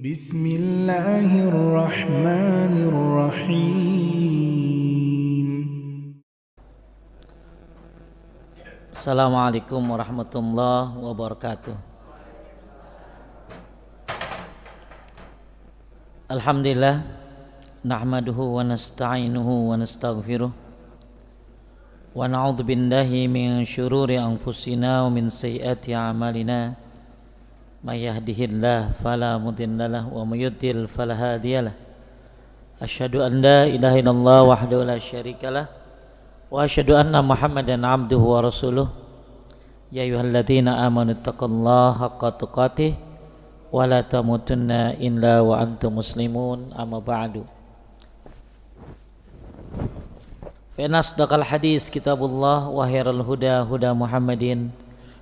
Bismillahirrahmanirrahim. Assalamualaikum warahmatullahi wabarakatuh. Alhamdulillah, nahmaduhu wa nasta'inuhu wa nastaghfiruh wa na'udzu billahi min syururi anfusina wa min sayyiati a'malina. May yahdihillahu fala mudhillalah wa may yudlil fala hadiyalah. Asyhadu an la ilaha illallah wahdahu la syarikalah wa asyhadu anna Muhammadan abduhu wa rasuluh. Ya ayyuhalladzina amanu taqullaha haqqa tuqatih wa la tamutunna illa wa antum muslimun. Amma ba'du. Fa inna asdaqal hadis kitabullah wa khairal huda huda Muhammadin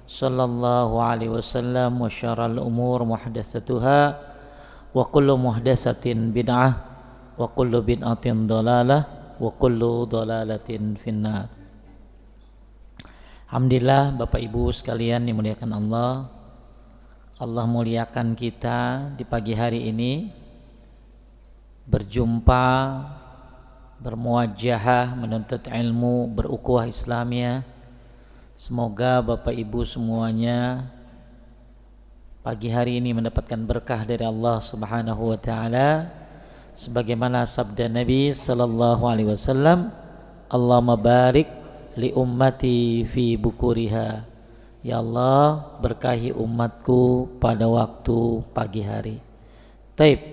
sallallahu alaihi wasallam wa syarrul umur muhdatsatuha wa kullu muhdatsatin bid'ah wa kullu bid'atin dhalalah wa kullu dhalalatin finnar. Alhamdulillah, Bapak Ibu sekalian dimuliakan Allah. Allah muliakan kita di pagi hari ini berjumpa, bermuajahah, menuntut ilmu, berukhuwah Islamiyah. Semoga Bapak Ibu semuanya pagi hari ini mendapatkan berkah dari Allah Subhanahu wa taala sebagaimana sabda Nabi sallallahu alaihi wasallam, Allahumma barik li ummati fi bukuriha. Ya Allah, berkahi umatku pada waktu pagi hari. Taib.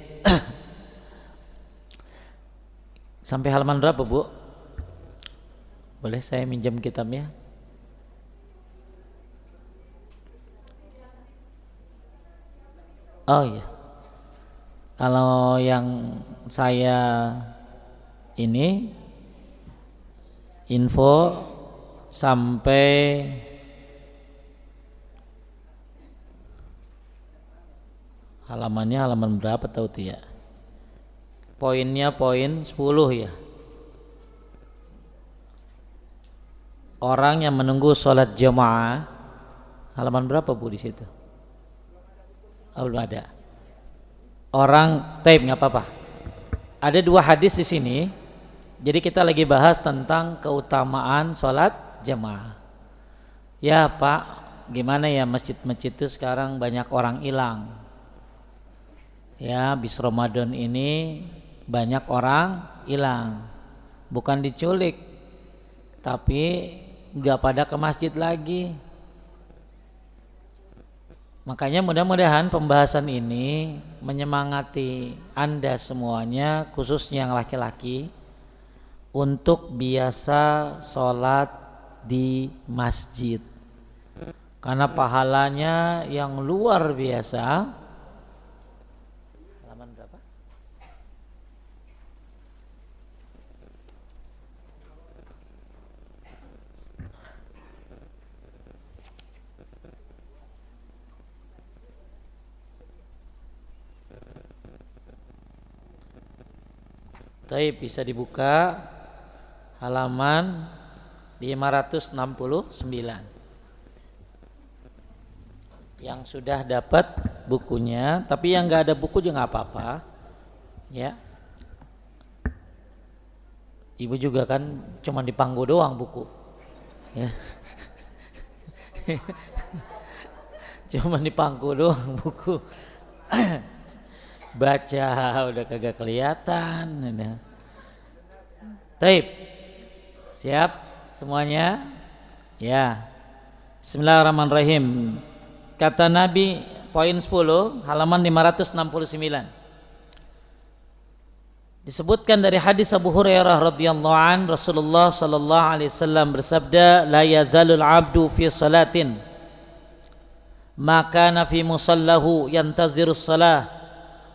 Sampai halaman berapa, Bu? Boleh saya minjam kitabnya? Oh iya. Kalau yang saya ini info sampai halamannya halaman berapa tahu tuh ya? Poinnya poin 10 ya. Orang yang menunggu sholat jamaah halaman berapa, Bu, di situ? Oh, belum ada. Orang tape nggak apa-apa. Ada dua hadis di sini. Jadi kita lagi bahas tentang keutamaan sholat jamaah. Ya Pak, gimana ya masjid-masjid itu sekarang banyak orang hilang. Ya, habis Ramadan ini banyak orang hilang. Bukan diculik, tapi nggak pada ke masjid lagi. Makanya mudah-mudahan pembahasan ini menyemangati Anda semuanya, khususnya yang laki-laki, untuk biasa sholat di masjid. Karena pahalanya yang luar biasa. Halaman berapa? Baik, bisa dibuka halaman 569. Yang sudah dapat bukunya, tapi yang nggak ada buku juga nggak apa-apa, ya. Ibu juga kan cuma dipangku doang buku, ya. Cuma dipangku doang buku. Baca udah kagak kelihatan. Taib. Siap semuanya? Ya. Bismillahirrahmanirrahim. Kata Nabi, poin 10 halaman 569. Disebutkan dari hadis Abu Hurairah radhiyallahu an, Rasulullah sallallahu alaihi wasallam bersabda, la yazalul abdu fi salatin maka fi musallahu yantazirus salah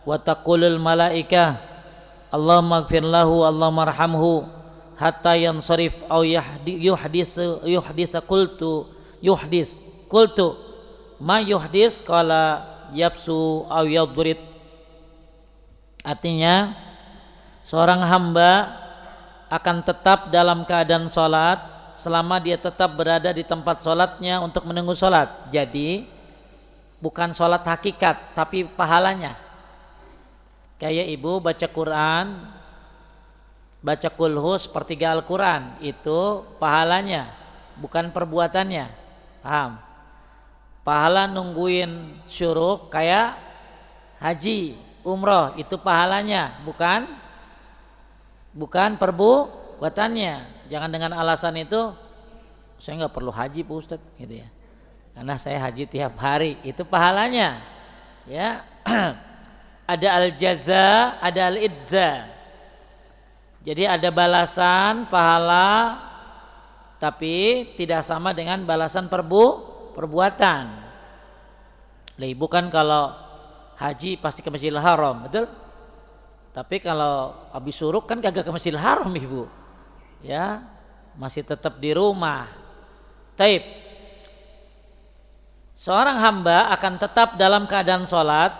wa taqulul malaikah Allahumma ighfir lahu Allahumma arhamhu hatta yansarif au yuhdis qultu ma yuhdis qala yapsu au yadrid. Artinya seorang hamba akan tetap dalam keadaan sholat selama dia tetap berada di tempat sholatnya untuk menunggu sholat. Jadi bukan sholat hakikat tapi pahalanya. Kayak ibu baca Quran, baca kulhu sepertiga Al-Quran, itu pahalanya, bukan perbuatannya. Paham? Pahala nungguin syuruk kayak haji, umroh, itu pahalanya, bukan perbuatannya. Jangan dengan alasan itu, saya nggak perlu haji Pak Ustadz, gitu ya. Karena saya haji tiap hari, itu pahalanya. Ya, ada al-jaza, ada al-idza. Jadi ada balasan pahala, tapi tidak sama dengan balasan perbuatan. Lah ibu kan kalau haji pasti ke Masjidil Haram, betul? Tapi kalau habis suruk kan kagak ke Masjidil Haram ibu, ya masih tetap di rumah. Taib. Seorang hamba akan tetap dalam keadaan sholat.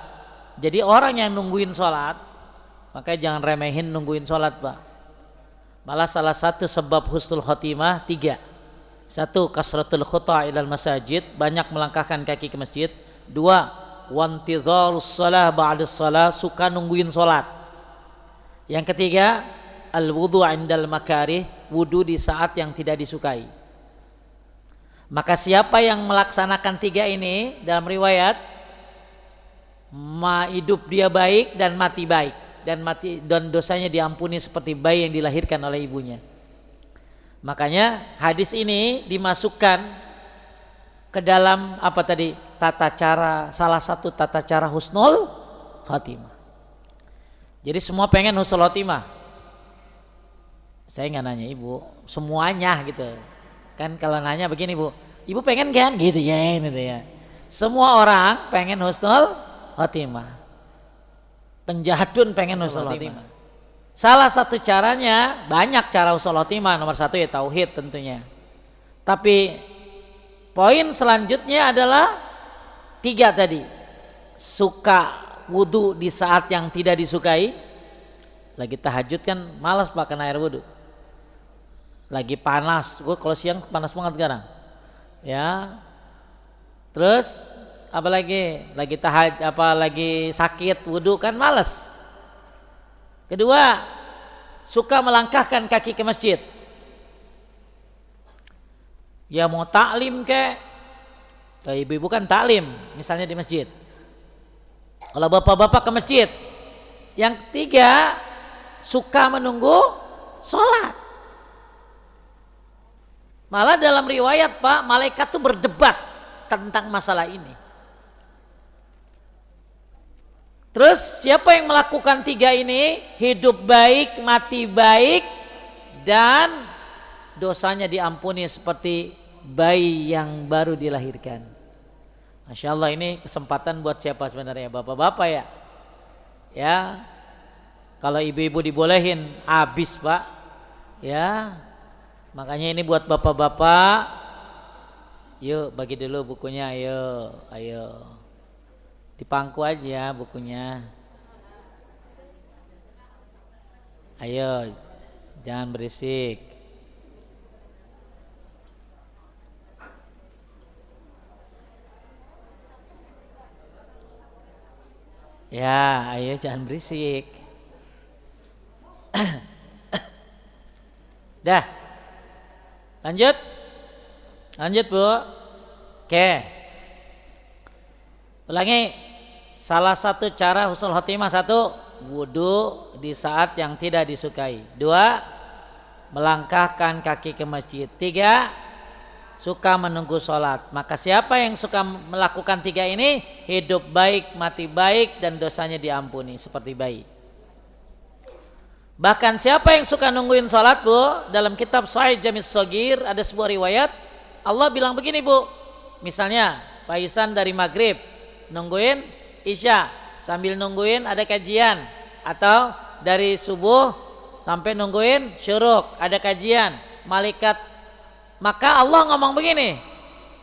Jadi orang yang nungguin sholat, makanya jangan remehin nungguin sholat Pak. Malah salah satu sebab husnul khotimah 3. 1. Kasratul khuta' ilal masajid, banyak melangkahkan kaki ke masjid. 2. Wantidharus shalah ba'das shalah, suka nungguin sholat. Yang ketiga, al-wudhu indal makarih, wudu di saat yang tidak disukai. Maka siapa yang melaksanakan 3 ini dalam riwayat, hidup dia baik dan mati baik, dan dosanya diampuni seperti bayi yang dilahirkan oleh ibunya. Makanya hadis ini dimasukkan ke dalam apa tadi, tata cara, salah satu tata cara husnul khotimah. Jadi semua pengen husnul khotimah. Saya nggak nanya ibu, semuanya gitu. Kan kalau nanya begini Bu, ibu pengen kan gitu ya, gitu ya. Semua orang pengen husnul khotimah. Penjahat pun pengen husnul khotimah. Salah satu caranya, banyak cara husnul khotimah. Nomor 1 ya tauhid tentunya. Tapi poin selanjutnya adalah 3 tadi. Suka wudu di saat yang tidak disukai. Lagi tahajud kan malas Pak kena air wudu. Lagi panas, kalau siang panas banget sekarang. Ya. Terus apalagi lagi sakit wudu kan malas. Kedua, suka melangkahkan kaki ke masjid. Ya mau taklim kek, kalau ibu-ibu kan taklim misalnya di masjid. Kalau bapak-bapak ke masjid. Yang ketiga, suka menunggu sholat. Malah dalam riwayat Pak, malaikat tuh berdebat tentang masalah ini. Terus siapa yang melakukan 3 ini, hidup baik, mati baik, dan dosanya diampuni seperti bayi yang baru dilahirkan. Masya Allah, ini kesempatan buat siapa sebenarnya? Bapak-bapak ya. Ya, kalau ibu-ibu dibolehin habis Pak. Ya, makanya ini buat bapak-bapak. Yuk bagi dulu bukunya, ayo. Di pangku aja bukunya. Ayo, jangan berisik. Ya, ayo jangan berisik. Dah. Lanjut Bu. Oke. Ulangi. Salah satu cara husnul khotimah, 1, wudu di saat yang tidak disukai. 2, melangkahkan kaki ke masjid. 3, suka menunggu sholat. Maka siapa yang suka melakukan 3 ini, hidup baik, mati baik, dan dosanya diampuni seperti bayi. Bahkan siapa yang suka nungguin sholat Bu, dalam kitab Sahih Jamis Shagir ada sebuah riwayat, Allah bilang begini Bu, misalnya Pak Isan dari maghrib nungguin Isya, sambil nungguin ada kajian, atau dari subuh sampai nungguin syuruk ada kajian, malaikat, maka Allah ngomong begini,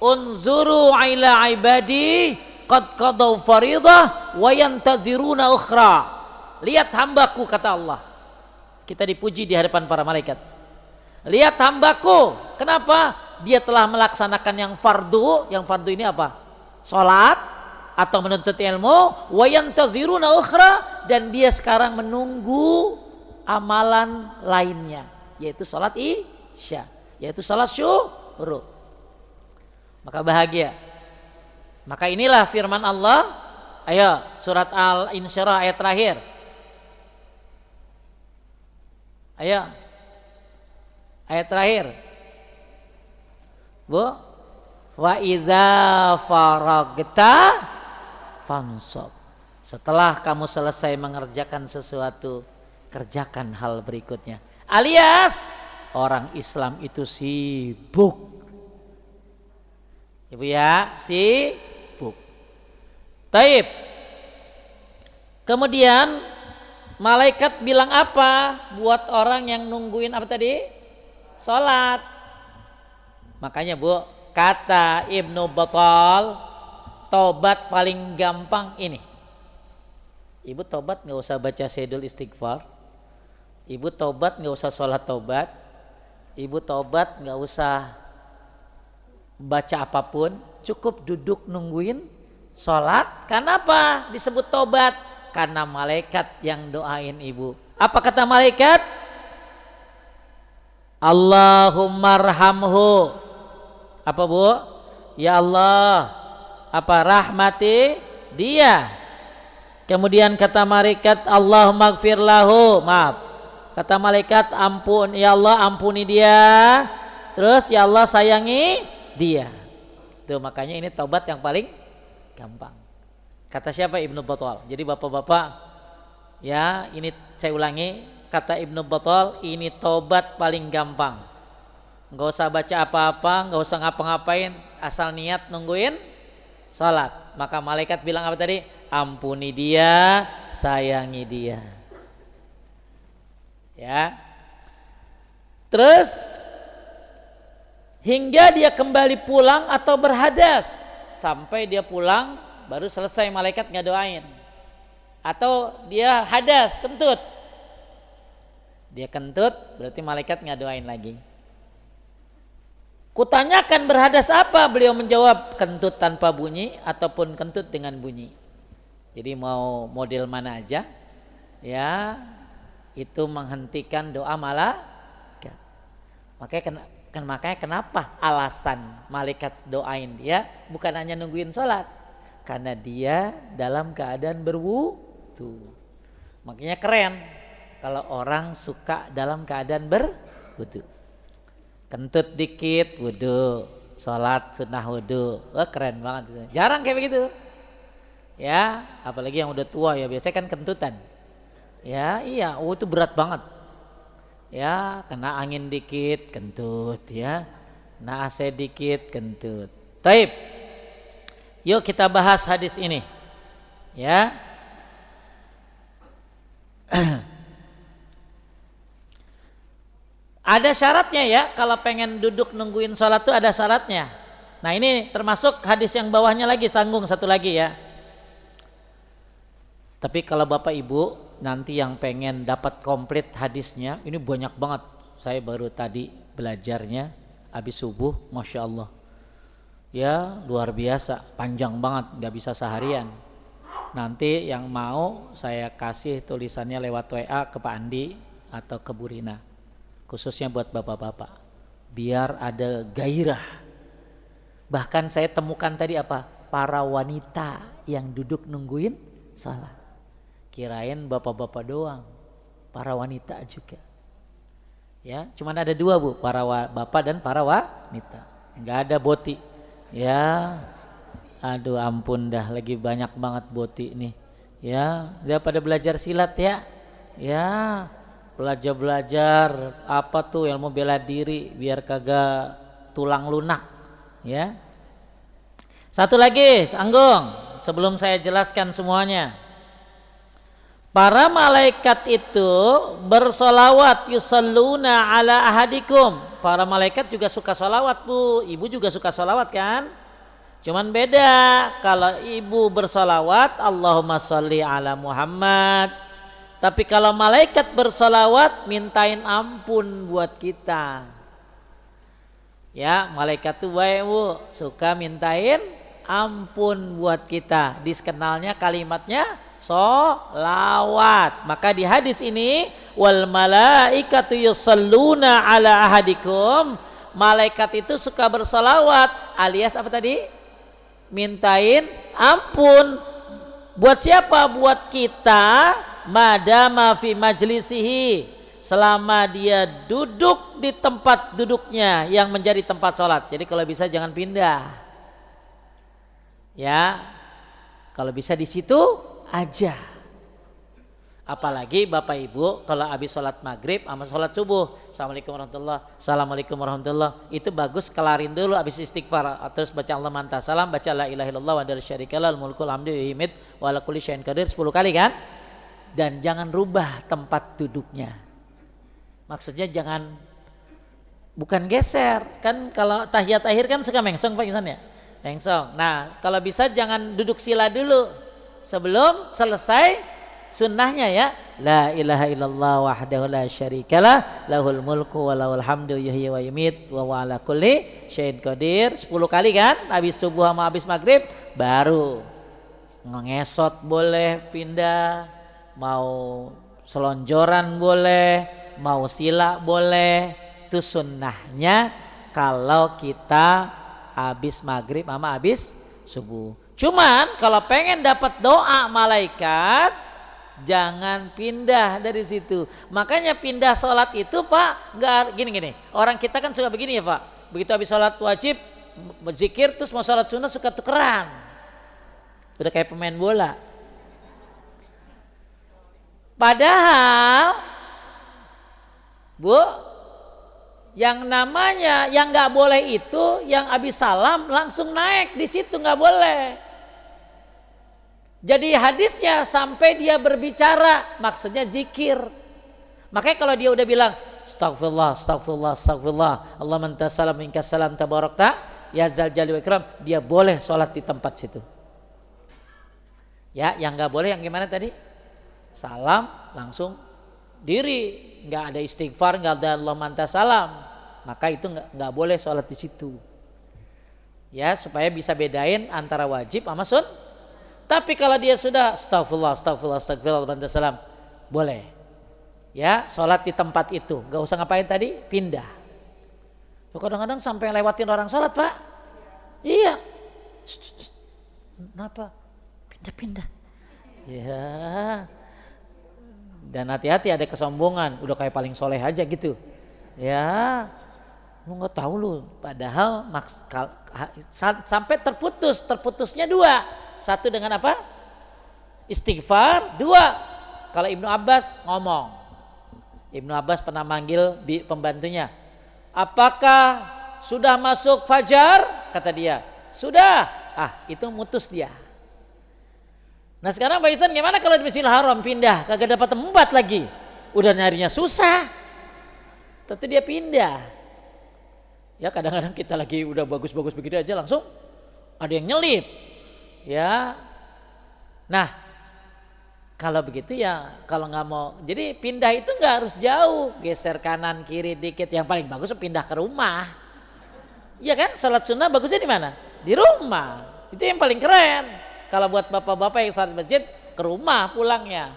unzuru ila ibadi qad qadaw faridah wa yantaziruna ukhra. Lihat hambaku, kata Allah. Kita dipuji di hadapan para malaikat. Lihat hambaku, kenapa? Dia telah melaksanakan yang fardu. Yang fardu ini apa? Salat atau menuntut ilmu. Wa yantaziruna ukhra, dan dia sekarang menunggu amalan lainnya, yaitu sholat isya, yaitu sholat syuruk. Maka bahagia. Maka inilah firman Allah. Ayo surat Al-Insyirah ayat terakhir. Ayo ayat terakhir. Bu, wa iza faragta fansab. Setelah kamu selesai mengerjakan sesuatu, kerjakan hal berikutnya. Alias orang Islam itu sibuk. Ibu ya, sibuk. Taib. Kemudian malaikat bilang apa buat orang yang nungguin apa tadi? Salat. Makanya Bu, kata Ibnu Battal, tobat paling gampang ini. Ibu tobat nggak usah baca Sayyidul Istighfar. Ibu tobat nggak usah sholat tobat. Ibu tobat nggak usah baca apapun. Cukup duduk nungguin sholat. Kenapa disebut tobat? Karena malaikat yang doain ibu. Apa kata malaikat? Allahumma arhamhu. Apa Bu? Ya Allah, apa rahmati dia. Kemudian kata malaikat, Allahumma gfir lahu. Maaf. Kata malaikat, ampun ya Allah, ampuni dia. Terus ya Allah sayangi dia. Tuh makanya ini taubat yang paling gampang. Kata siapa? Ibnu Battal. Jadi bapak-bapak ya, ini saya ulangi, kata Ibnu Battal, ini taubat paling gampang. Enggak usah baca apa-apa, enggak usah ngapa-ngapain, asal niat nungguin salat. Maka malaikat bilang apa tadi? Ampuni dia, sayangi dia. Ya. Terus hingga dia kembali pulang atau berhadas, sampai dia pulang baru selesai malaikat ngadoain. Atau dia hadas, kentut. Dia kentut berarti malaikat ngadoain lagi. Kutanyakan berhadas apa? Beliau menjawab kentut tanpa bunyi ataupun kentut dengan bunyi. Jadi mau model mana aja ya, itu menghentikan doa malaikat. Makanya kenapa alasan malaikat doain dia bukan hanya nungguin sholat, karena dia dalam keadaan berwudu. Makanya keren kalau orang suka dalam keadaan berwudu. Kentut dikit wudu, sholat sunnah wudu. Wah keren banget. Jarang kayak begitu. Ya, apalagi yang udah tua ya, biasanya kan kentutan. Ya, iya, itu berat banget. Ya, kena angin dikit kentut ya. Kena AC dikit kentut. Taib. Yuk kita bahas hadis ini. Ya. Ada syaratnya ya, kalau pengen duduk nungguin sholat tuh ada syaratnya. Nah ini termasuk hadis yang bawahnya lagi, sanggung satu lagi ya. Tapi kalau Bapak Ibu nanti yang pengen dapat komplit hadisnya, ini banyak banget. Saya baru tadi belajarnya habis subuh, Masya Allah. Ya luar biasa, panjang banget, gak bisa seharian. Nanti yang mau saya kasih tulisannya lewat WA ke Pak Andi atau ke Bu Rina. Khususnya buat bapak-bapak, biar ada gairah. Bahkan saya temukan tadi apa? Para wanita yang duduk nungguin salat. Kirain bapak-bapak doang, para wanita juga. Ya, cuman ada dua Bu, para bapak dan para wanita. Enggak ada boti. Ya, aduh ampun dah, lagi banyak banget boti nih. Ya, dia pada belajar silat ya. Ya. Belajar apa tuh ilmu bela diri biar kagak tulang lunak ya. Satu lagi Anggung, sebelum saya jelaskan semuanya. Para malaikat itu bersolawat, yusalluna ala ahadikum. Para malaikat juga suka solawat Bu, ibu juga suka solawat kan? Cuman beda, kalau ibu bersolawat Allahumma sholli ala Muhammad. Tapi kalau malaikat bersolawat mintain ampun buat kita. Ya malaikat tuh baik Bu, suka mintain ampun buat kita. Dikenalnya kalimatnya sholawat. Maka di hadis ini wal malaikatu yusalluna ala ahadikum, malaikat itu suka bersolawat alias apa tadi? Mintain ampun. Buat siapa? Buat kita, madama fi majlisihi, selama dia duduk di tempat duduknya yang menjadi tempat sholat. Jadi kalau bisa jangan pindah, ya. Kalau bisa di situ aja. Apalagi Bapak Ibu kalau habis sholat maghrib sama sholat subuh, Assalamualaikum warahmatullah, itu bagus kelarin dulu habis istighfar, terus baca Allah manta salam, baca la ilaha illallah wa la syarika lahul mulkul hamdu yuhimid wa ala kulli syai'in qadir 10 kali kan. Dan jangan rubah tempat duduknya, maksudnya jangan, bukan geser kan. Kalau tahiyat akhir kan suka mengsong Pak Ihsan ya, mengsong. Nah kalau bisa jangan duduk sila dulu sebelum selesai sunnahnya ya, la ilaha illallah wahdahu la syarikalah lahul mulku wa lahul hamdu yuhyi wa yumiit wa huwa ala kulli syai'in qadir 10 kali kan. Habis subuh sama habis maghrib baru ngesot boleh pindah, mau selonjoran boleh, mau sila boleh. Itu sunnahnya kalau kita habis maghrib sama habis subuh. Cuman kalau pengen dapat doa malaikat, jangan pindah dari situ. Makanya pindah sholat itu Pak, nggak gini. Orang kita kan suka begini ya Pak. Begitu habis sholat wajib, berzikir terus mau sholat sunnah suka tukeran. Udah kayak pemain bola. Padahal, Bu, yang namanya yang nggak boleh itu yang habis salam langsung naik di situ, nggak boleh. Jadi hadisnya sampai dia berbicara, maksudnya zikir. Makanya kalau dia udah bilang astagfirullah, astagfirullah, astagfirullah, Allahumma anta salam minka salam tabarakta ya zal jalali wal ikram, dia boleh sholat di tempat situ. Ya, yang nggak boleh yang gimana tadi? Salam langsung diri, nggak ada istighfar, nggak ada Allahumma anta salam, maka itu nggak boleh sholat di situ. Ya, supaya bisa bedain antara wajib sama sunnah. Tapi kalau dia sudah astagfirullah, astagfirullah, astagfirullah, salam, boleh. Ya, sholat di tempat itu, gak usah ngapain tadi, pindah. Kadang-kadang sampai lewatin orang sholat Pak. Iya. Kenapa? Pindah-pindah. Ya. Dan hati-hati ada kesombongan, udah kayak paling soleh aja gitu. Ya. Lu nggak tahu lu. Padahal sampai terputusnya 2. Satu dengan apa? Istighfar. 2, kalau Ibnu Abbas ngomong. Ibnu Abbas pernah manggil pembantunya. Apakah sudah masuk fajar? Kata dia. Sudah. Itu mutus dia. Nah sekarang Pak Ihsan gimana kalau di Masjidil Haram pindah? Kagak dapat tempat lagi. Udah nyarinya susah. Tentu dia pindah. Ya kadang-kadang kita lagi udah bagus-bagus begitu aja langsung ada yang nyelip. Ya, nah kalau begitu ya kalau nggak mau, jadi pindah itu nggak harus jauh, geser kanan kiri dikit, yang paling bagus pindah ke rumah. Iya kan, sholat sunnah bagusnya di mana? Di rumah, itu yang paling keren. Kalau buat bapak-bapak yang sholat masjid ke rumah pulangnya,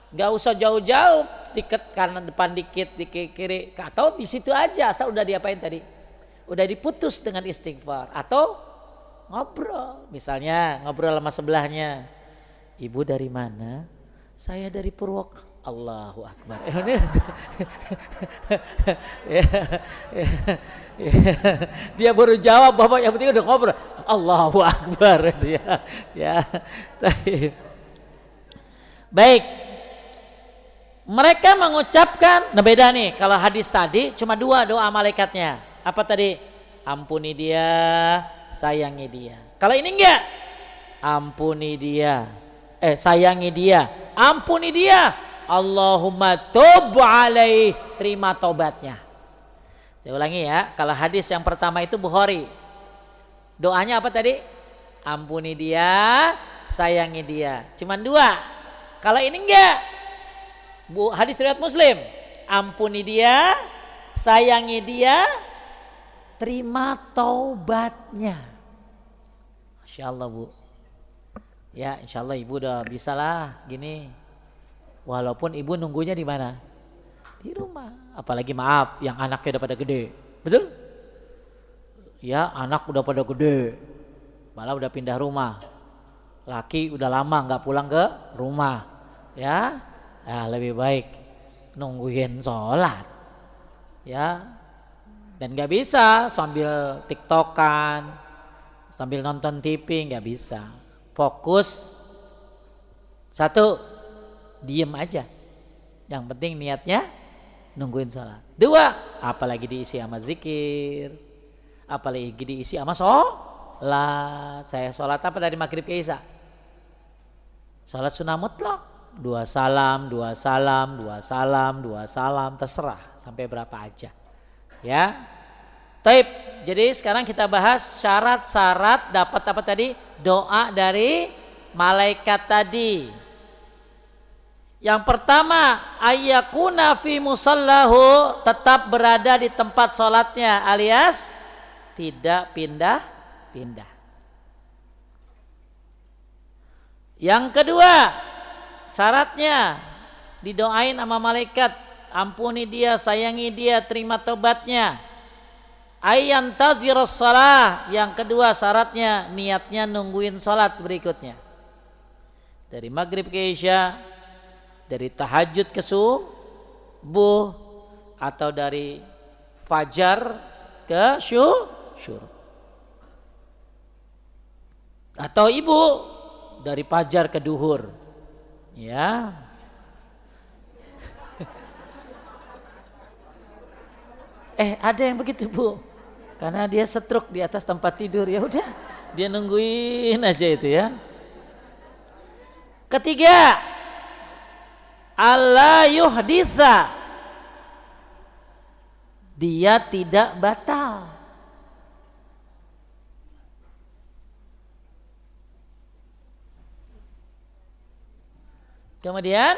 nggak usah jauh-jauh, dikit kanan depan dikit, dikit kiri, atau di situ aja asal udah diapain tadi, udah diputus dengan istighfar atau ngobrol, misalnya ngobrol sama sebelahnya, ibu dari mana? Saya dari Purwok. Allahu Akbar. Dia baru jawab, bapak yang penting udah ngobrol. Allahu Akbar itu ya. Ya. Baik. Mereka mengucapkan, nah beda nih, kalau hadis tadi cuma 2 doa malaikatnya. Apa tadi? Ampuni dia, sayangi dia. Kalau ini enggak, ampuni dia, sayangi dia, ampuni dia, Allahumma tub alaih, terima tobatnya. Saya ulangi ya, kalau hadis yang pertama itu Bukhari, doanya apa tadi? Ampuni dia, sayangi dia, cuman 2. Kalau ini enggak, hadis riwayat Muslim, ampuni dia, sayangi dia, terima taubatnya. Masya Allah Bu. Ya insya Allah ibu udah bisa lah gini. Walaupun ibu nunggunya di mana? Di rumah. Apalagi maaf yang anaknya udah pada gede. Betul? Ya anak udah pada gede. Malah udah pindah rumah. Laki udah lama gak pulang ke rumah. Ya, lebih baik nungguin sholat. Ya. Dan gak bisa sambil tiktokan, sambil nonton TV, gak bisa. Fokus. Satu, diem aja. Yang penting niatnya nungguin sholat. Dua, apalagi diisi sama zikir, apalagi diisi sama sholat. Saya sholat apa tadi maghrib ke isya? Sholat sunnah mutlak. 2 salam, 2 salam, 2 salam, 2 salam, terserah sampai berapa aja. Ya. Taib. Jadi sekarang kita bahas syarat-syarat dapat apa tadi? Doa dari malaikat tadi. Yang pertama, ayyakuna fi musallahu, tetap berada di tempat sholatnya alias tidak pindah-pindah. Yang kedua, syaratnya didoain sama malaikat, ampuni dia, sayangi dia, terima tobatnya. Ayyantazirus shalah, yang kedua syaratnya niatnya nungguin sholat berikutnya. Dari maghrib ke isya, dari tahajud ke subuh, atau dari fajar ke syuruk. Atau ibu dari fajar ke duhur. Ya. Ada yang begitu Bu. Karena dia stroke di atas tempat tidur, ya udah dia nungguin aja itu ya. Ketiga, alla yuhditsa, dia tidak batal. Kemudian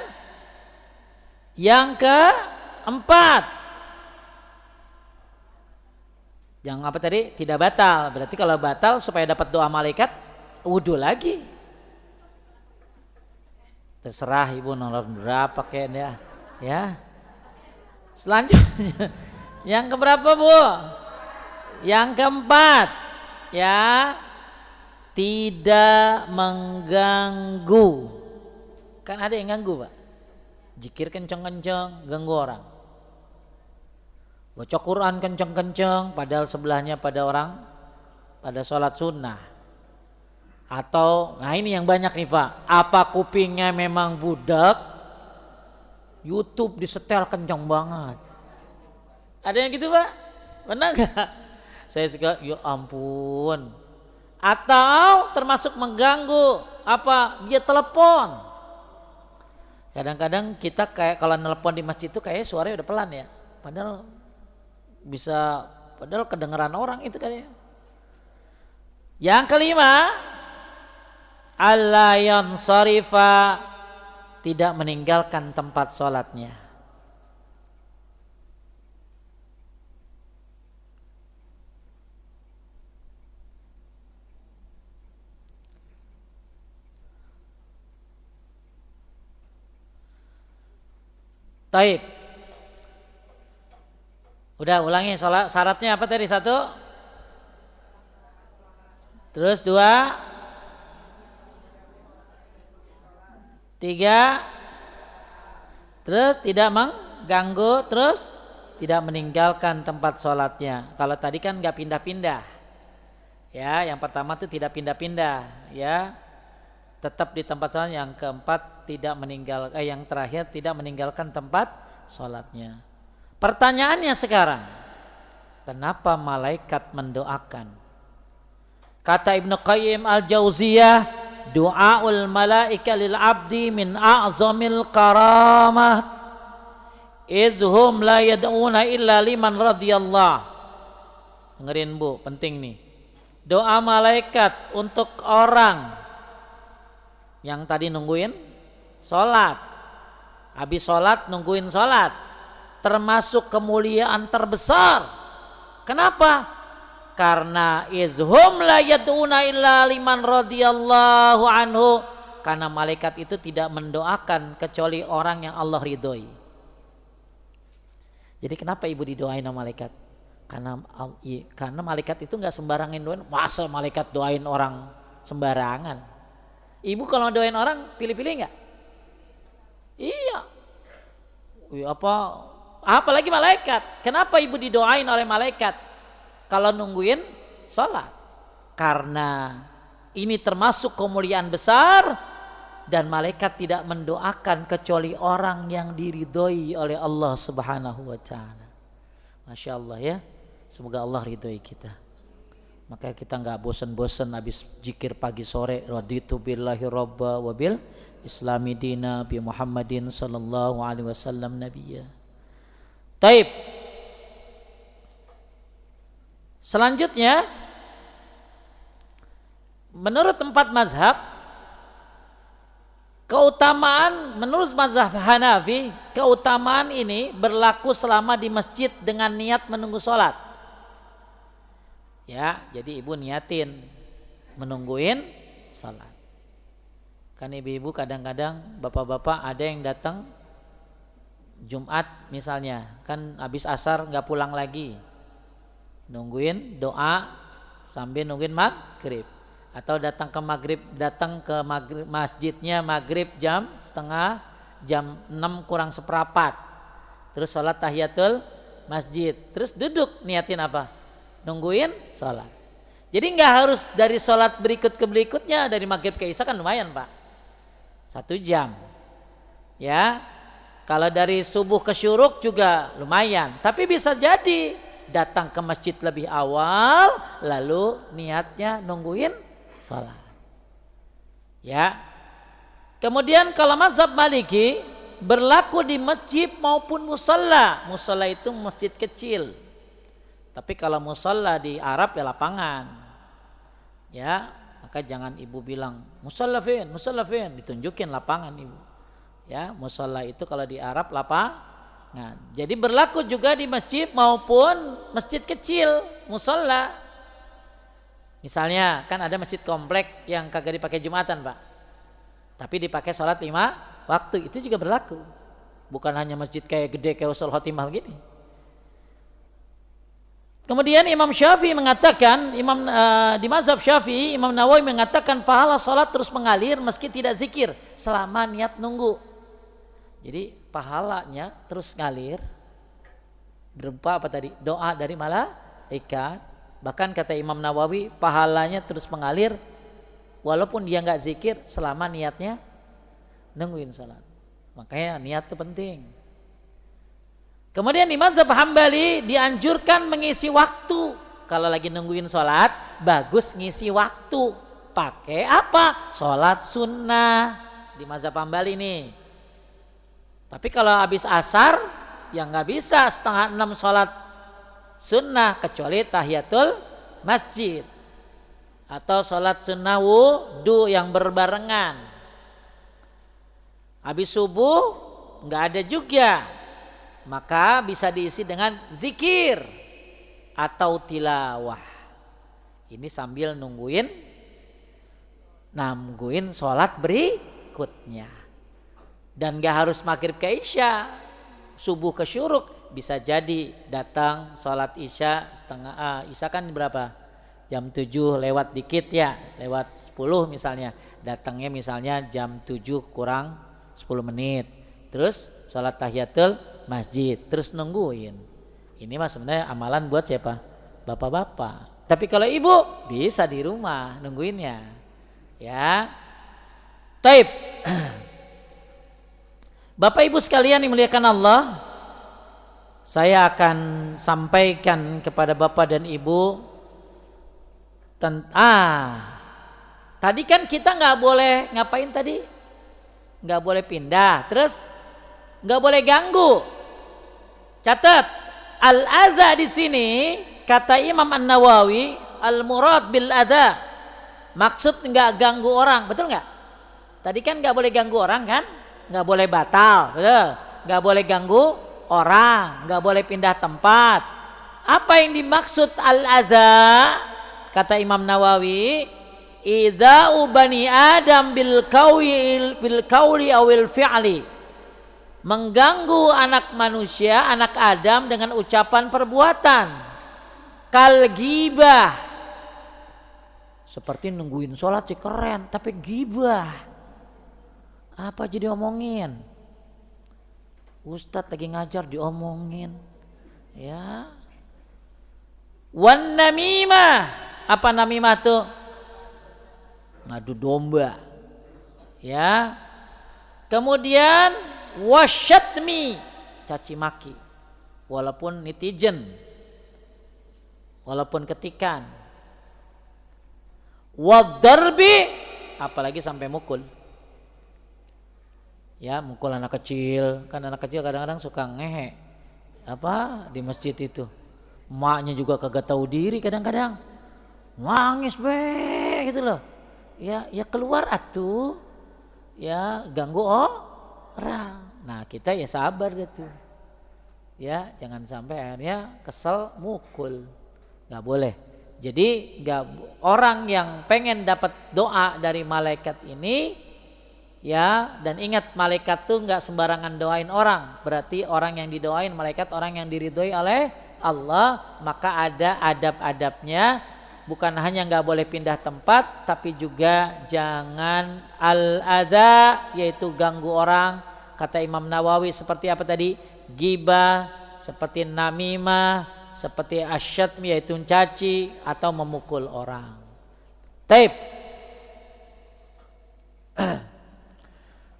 yang keempat, yang apa tadi? Tidak batal. Berarti kalau batal supaya dapat doa malaikat, wudhu lagi. Terserah ibu nomor berapa kayaknya. Ya. Selanjutnya yang keberapa Bu? Yang keempat, ya, tidak mengganggu. Kan ada yang ganggu Pak. Zikir kenceng-kenceng, ganggu orang. Baca Quran kenceng-kenceng padahal sebelahnya pada sholat sunnah. Atau, nah ini yang banyak nih Pak, apa kupingnya memang budak, YouTube disetel kenceng banget. Ada yang gitu Pak? Benar gak? Saya suka, ya ampun. Atau termasuk mengganggu, apa? Dia telepon. Kadang-kadang kita kayak kalau nelpon di masjid itu kayak suaranya udah pelan ya. Padahal kedengeran orang itu kayaknya. Yang kelima, alla yansarifa, tidak meninggalkan tempat sholatnya. Taib. Udah ulangi syaratnya apa tadi? 1, terus 2, 3, terus tidak mengganggu, terus tidak meninggalkan tempat sholatnya. Kalau tadi kan nggak pindah-pindah, ya. Yang pertama tuh tidak pindah-pindah, ya, tetap di tempat sholat. Yang keempat yang terakhir tidak meninggalkan tempat sholatnya. Pertanyaannya sekarang, kenapa malaikat mendoakan? Kata Ibnu Qayyim al-Jauziyah, du'aul malaika lil abdi min a'zamil karamah, izhum la yad'una illa liman radiyallah. Dengerin Bu, penting nih. Doa malaikat untuk orang yang tadi nungguin sholat, habis sholat nungguin sholat, termasuk kemuliaan terbesar. Kenapa? Karena izhum la yad'una illa liman radhiyallahu anhu, karena malaikat itu tidak mendoakan kecuali orang yang Allah ridhoi. Jadi kenapa ibu didoain sama malaikat? Karena malaikat itu nggak sembarangan doain. Masa malaikat doain orang sembarangan? Ibu kalau doain orang pilih-pilih nggak? Iya. Apalagi malaikat. Kenapa ibu didoain oleh malaikat? Kalau nungguin sholat, karena ini termasuk kemuliaan besar dan malaikat tidak mendoakan kecuali orang yang diridhoi oleh Allah Subhanahu wa taala. Masya Allah ya, semoga Allah ridhoi kita. Maka kita nggak bosan-bosan habis zikir pagi sore, raditu billahi robba wa bil islami dina bi Muhammadin sallallahu alaihi wasallam nabiyya. Taib. Selanjutnya, menurut 4 mazhab, keutamaan menurut mazhab Hanafi, keutamaan ini berlaku selama di masjid dengan niat menunggu sholat. Ya, jadi ibu niatin menungguin sholat. Kan ibu-ibu kadang-kadang, bapak-bapak ada yang datang Jumat misalnya, kan habis asar nggak pulang lagi. Nungguin doa sambil nungguin maghrib, atau datang ke maghrib masjidnya maghrib jam 6 kurang seperempat, terus sholat tahiyatul masjid, terus duduk niatin apa? Nungguin sholat. Jadi nggak harus dari sholat berikut ke berikutnya, dari maghrib ke isya kan lumayan Pak, 1 jam ya. Kalau dari subuh ke syuruk juga lumayan, tapi bisa jadi datang ke masjid lebih awal lalu niatnya nungguin sholat ya. Kemudian kalau mazhab Maliki berlaku di masjid maupun musalla. Musalla itu masjid kecil, tapi kalau musalla di Arab ya lapangan ya, maka jangan ibu bilang musalla fin, ditunjukin lapangan ibu ya. Musalla itu kalau di Arab lapangan. Nah, jadi berlaku juga di masjid maupun masjid kecil, musalla. Misalnya kan ada masjid komplek yang kagak dipakai Jumatan Pak, tapi dipakai sholat 5 waktu, itu juga berlaku. Bukan hanya masjid kayak gede kayak usul khotimah begini. Kemudian Imam Syafi'i mengatakan, di mazhab Syafi'i, Imam Nawawi mengatakan pahala sholat terus mengalir meski tidak zikir selama niat nunggu. Jadi pahalanya terus ngalir berupa apa tadi? Doa dari malaikat. Bahkan kata Imam Nawawi, pahalanya terus mengalir walaupun dia nggak zikir selama niatnya nungguin salat. Makanya niat itu penting. Kemudian di mazhab Hambali dianjurkan mengisi waktu. Kalau lagi nungguin salat, bagus ngisi waktu. Pakai apa? Salat sunnah di mazhab Hambali nih. Tapi kalau habis asar ya nggak bisa 5:30 sholat sunnah, kecuali tahiyatul masjid atau sholat sunnah wudu yang berbarengan. Habis subuh nggak ada juga, maka bisa diisi dengan zikir atau tilawah. Ini sambil nungguin sholat berikutnya. Dan gak harus maghrib ke isya, subuh ke syuruk, bisa jadi datang sholat isya isya kan berapa? Jam 7 lewat dikit ya, lewat 10 misalnya, datangnya misalnya jam 7 kurang 10 menit, terus sholat tahiyatul masjid, terus nungguin. Ini mah sebenarnya amalan buat siapa? Bapak-bapak. Tapi kalau ibu bisa di rumah nungguinnya ya. Taib. Bapak Ibu sekalian dimuliakan Allah, saya akan sampaikan kepada Bapak dan Ibu tadi kan kita nggak boleh ngapain tadi? Nggak boleh pindah, terus nggak boleh ganggu. Catat, al-adza di sini kata Imam An-Nawawi, al-murad bil adza, maksud nggak ganggu orang, betul nggak? Tadi kan nggak boleh ganggu orang kan? Nggak boleh batal, betul? Nggak boleh ganggu orang, nggak boleh pindah tempat, Apa yang dimaksud al-adza? Kata Imam Nawawi, idza'u bani Adam bil qawli awil fi'li. Mengganggu anak manusia, anak Adam dengan ucapan perbuatan. Kal ghibah. Seperti nungguin sholat sih keren, tapi ghibah. Apa jadi omongin? Ustadz lagi ngajar diomongin. Ya. Wan namimah. Apa namimah tuh? Ngadu domba. Ya. Kemudian wasyatmi, caci maki. Walaupun netizen. Walaupun ketikan. Wadarbi, apalagi sampai mukul. Ya, mukul anak kecil. Kan anak kecil kadang-kadang suka ngehe. Apa di masjid itu? Maknya juga kagak tahu diri kadang-kadang, nangis gitu loh. Ya keluar atuh, ya ganggu orang. Nah kita ya sabar gitu, ya jangan sampai akhirnya kesel mukul, nggak boleh. Jadi orang yang pengen dapat doa dari malaikat ini, ya dan ingat malaikat tuh nggak sembarangan doain orang. Berarti orang yang didoain malaikat orang yang diridhoi oleh Allah, maka ada adab-adabnya. Bukan hanya nggak boleh pindah tempat, tapi juga jangan al-adza, yaitu ganggu orang. Kata Imam Nawawi seperti apa tadi? Ghibah, seperti namimah, seperti asyatmi yaitu caci atau memukul orang. Taib.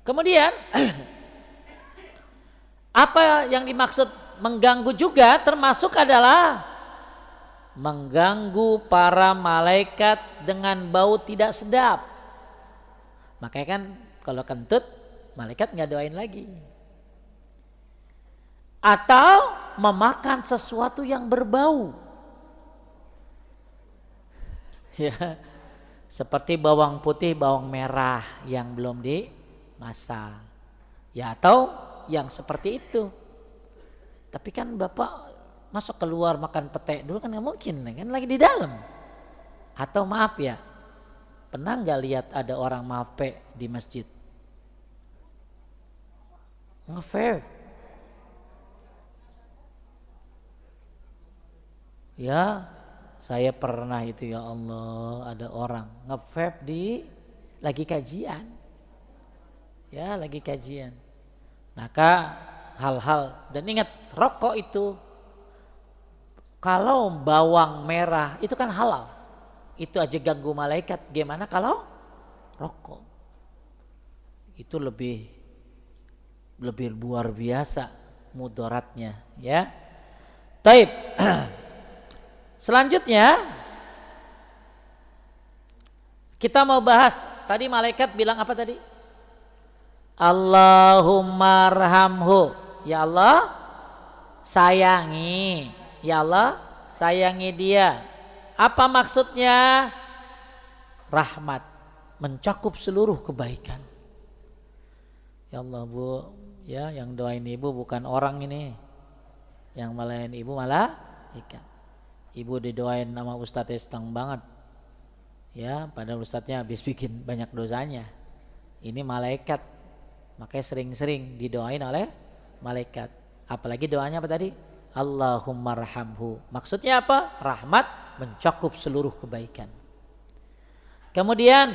Kemudian apa yang dimaksud mengganggu juga termasuk adalah mengganggu para malaikat dengan bau tidak sedap. Makanya kan kalau kentut malaikat nggak doain lagi. Atau memakan sesuatu yang berbau. Ya, seperti bawang putih, bawang merah yang belum dimasak. Ya atau yang seperti itu. Tapi kan Bapak masuk keluar makan pete dulu kan nggak mungkin, kan lagi di dalam. Atau maaf ya, pernah nggak lihat ada orang mape di masjid? Nge-vape. Ya, saya pernah itu ya Allah, ada orang nge-vape di lagi kajian. Ya, lagi kajian. Maka hal-hal, dan ingat rokok itu kalau bawang merah itu kan halal, itu aja ganggu malaikat, gimana kalau rokok? Itu lebih luar biasa mudaratnya, ya. Taib. Selanjutnya kita mau bahas, tadi malaikat bilang apa tadi? Allahumma arhamhu, ya Allah sayangi, ya Allah sayangi dia. Apa maksudnya? Rahmat, mencakup seluruh kebaikan. Ya Allah Bu, ya yang doain ibu bukan orang ini, yang malahin ibu malah ikan. Ibu didoain nama Ustadznya senang banget, ya padahal Ustadznya habis bikin banyak dosanya. Ini malaikat, makanya sering-sering didoain oleh malaikat. Apalagi doanya apa tadi? Allahumma arhamhu. Maksudnya apa? Rahmat mencakup seluruh kebaikan. Kemudian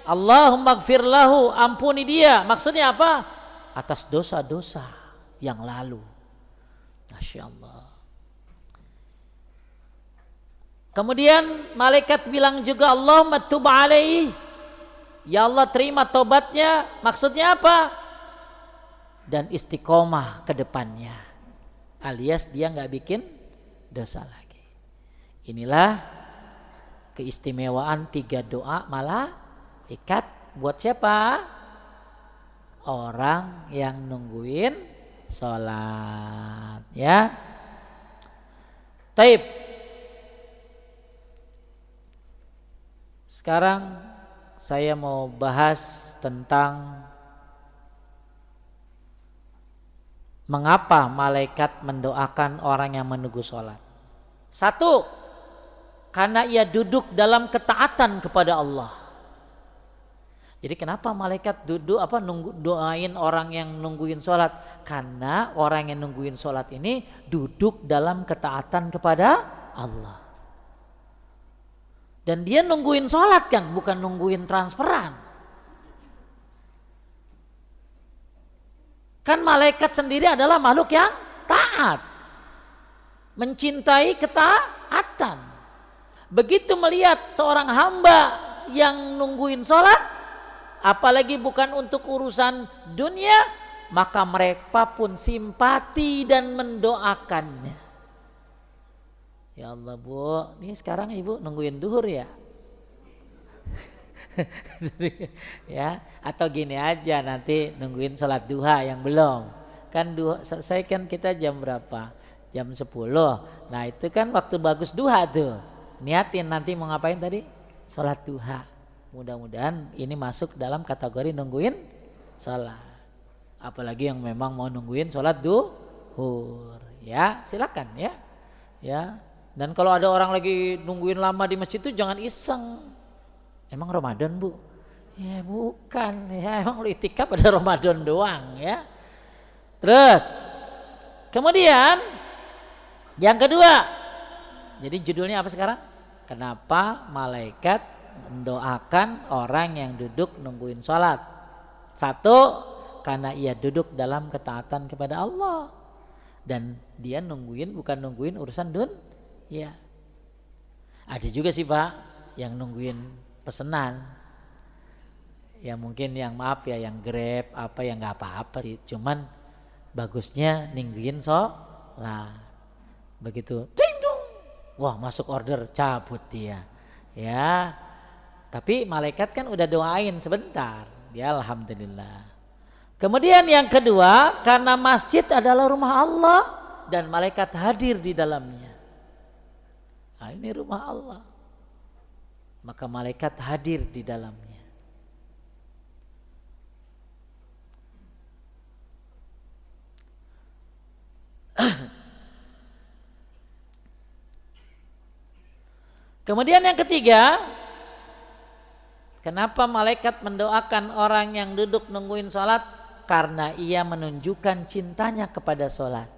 Allahumma gfir lahu, ampuni dia. Maksudnya apa? Atas dosa-dosa yang lalu. Masya Allah. Kemudian malaikat bilang juga Allahumma tub alaih, ya Allah terima tobatnya. Maksudnya apa? Dan istiqomah ke depannya, alias dia nggak bikin dosa lagi. Inilah keistimewaan 3 doa malaikat buat siapa? Orang yang nungguin sholat, ya. Taib. Sekarang saya mau bahas tentang mengapa malaikat mendoakan orang yang menunggu sholat. Satu, karena ia duduk dalam ketaatan kepada Allah. Jadi kenapa malaikat duduk doain orang yang nungguin sholat? Karena orang yang nungguin sholat ini duduk dalam ketaatan kepada Allah. Dan dia nungguin sholat kan, bukan nungguin transferan. Kan malaikat sendiri adalah makhluk yang taat, mencintai ketaatan. Begitu melihat seorang hamba yang nungguin sholat, apalagi bukan untuk urusan dunia, maka mereka pun simpati dan mendoakannya. Ya Allah Bu, ini sekarang ibu nungguin duhur ya? Ya, atau gini aja nanti nungguin sholat duha yang belum. Kan duha, selesai kan kita jam berapa? Jam 10. Nah itu kan waktu bagus duha tuh. Niatin nanti mau ngapain tadi? Sholat duha. Mudah-mudahan ini masuk dalam kategori nungguin sholat. Apalagi yang memang mau nungguin sholat duhur. Ya silakan ya. Ya. Dan kalau ada orang lagi nungguin lama di masjid itu jangan iseng. Emang Ramadan Bu? Ya bukan. Ya emang lu itikaf pada Ramadan doang ya. Terus kemudian yang kedua, jadi judulnya apa sekarang? Kenapa malaikat mendoakan orang yang duduk nungguin sholat? Satu, karena ia duduk dalam ketaatan kepada Allah. Dan dia nungguin bukan nungguin urusan ya. Ada juga sih Pak yang nungguin pesenan. Ya mungkin yang maaf ya yang Grab apa yang nggak apa-apa sih. Cuman bagusnya nungguin sholat. Begitu, cing dong, wah masuk order cabut dia, ya. Tapi malaikat kan udah doain sebentar, ya alhamdulillah. Kemudian yang kedua, karena masjid adalah rumah Allah dan malaikat hadir di dalamnya. Nah ini rumah Allah, maka malaikat hadir di dalamnya. Kemudian yang ketiga, kenapa malaikat mendoakan orang yang duduk nungguin sholat? Karena ia menunjukkan cintanya kepada sholat.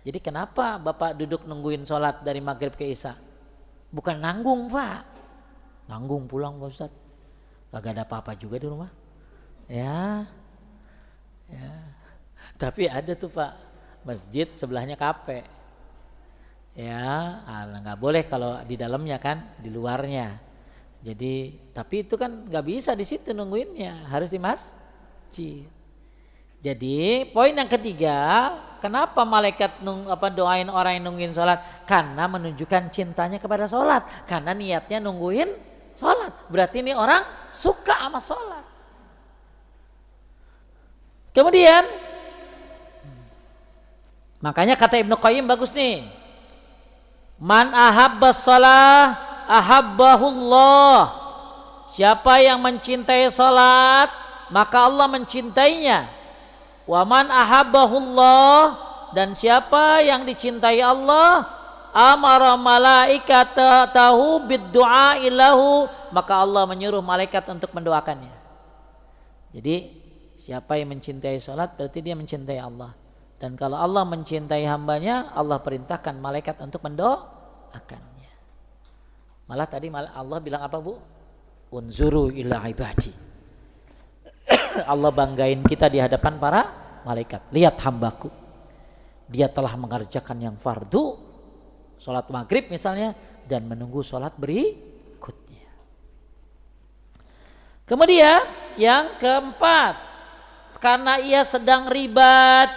Jadi kenapa Bapak duduk nungguin sholat dari maghrib ke isya? Bukan nanggung Pak. Nanggung pulang Pak Ustadz. Gak ada apa-apa juga di rumah. Ya. Tapi ada tuh Pak, masjid sebelahnya kafe. Ya, nggak boleh kalau di dalamnya kan, di luarnya. Jadi, tapi itu kan nggak bisa di situ nungguinnya, harus di masjid. Jadi, poin yang ketiga, kenapa malaikat doain orang yang nungguin sholat? Karena menunjukkan cintanya kepada sholat. Karena niatnya nungguin sholat. Berarti ini orang suka sama sholat. Kemudian, makanya kata Ibnu Qayyim bagus nih. Man ahabbas shalah ahabbahullah. Siapa yang mencintai salat, maka Allah mencintainya. Wa man ahabbahullah, dan siapa yang dicintai Allah, amara malaikatahu biddu'a ilahu, maka Allah menyuruh malaikat untuk mendoakannya. Jadi siapa yang mencintai salat berarti dia mencintai Allah. Dan kalau Allah mencintai hambanya, Allah perintahkan malaikat untuk mendoakannya. Malah tadi Allah bilang apa Bu? Unzuru ila ibadi. Allah banggain kita di hadapan para malaikat. Lihat hambaku, dia telah mengerjakan yang fardu, sholat maghrib misalnya, dan menunggu sholat berikutnya. Kemudian yang keempat, karena ia sedang ribat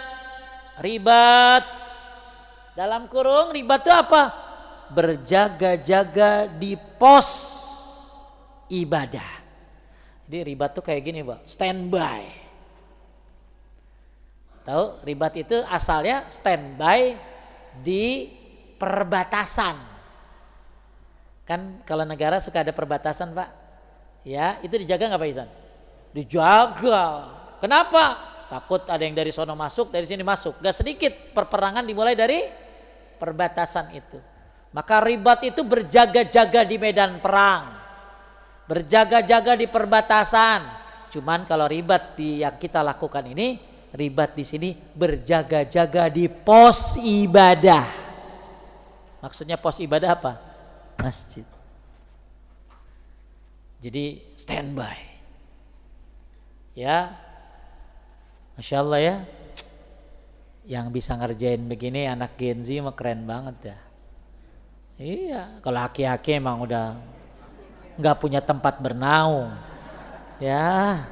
dalam kurung, ribat itu apa? Berjaga-jaga di pos ibadah. Jadi ribat itu kayak gini Pak, standby. Tahu ribat itu asalnya standby di perbatasan. Kan kalau negara suka ada perbatasan Pak, ya itu dijaga nggak Pak Isan? Dijaga. Kenapa? Takut ada yang dari sono masuk, dari sini masuk. Gak sedikit perperangan dimulai dari perbatasan itu. Maka ribat itu berjaga-jaga di medan perang, berjaga-jaga di perbatasan. Cuman kalau ribat yang kita lakukan ini, ribat di sini berjaga-jaga di pos ibadah. Maksudnya pos ibadah apa? Masjid. Jadi standby. Ya, Masya Allah ya. Yang bisa ngerjain begini anak Gen Z mah keren banget ya. Iya, kalau aki-aki emang udah nggak punya tempat bernaung. Ya,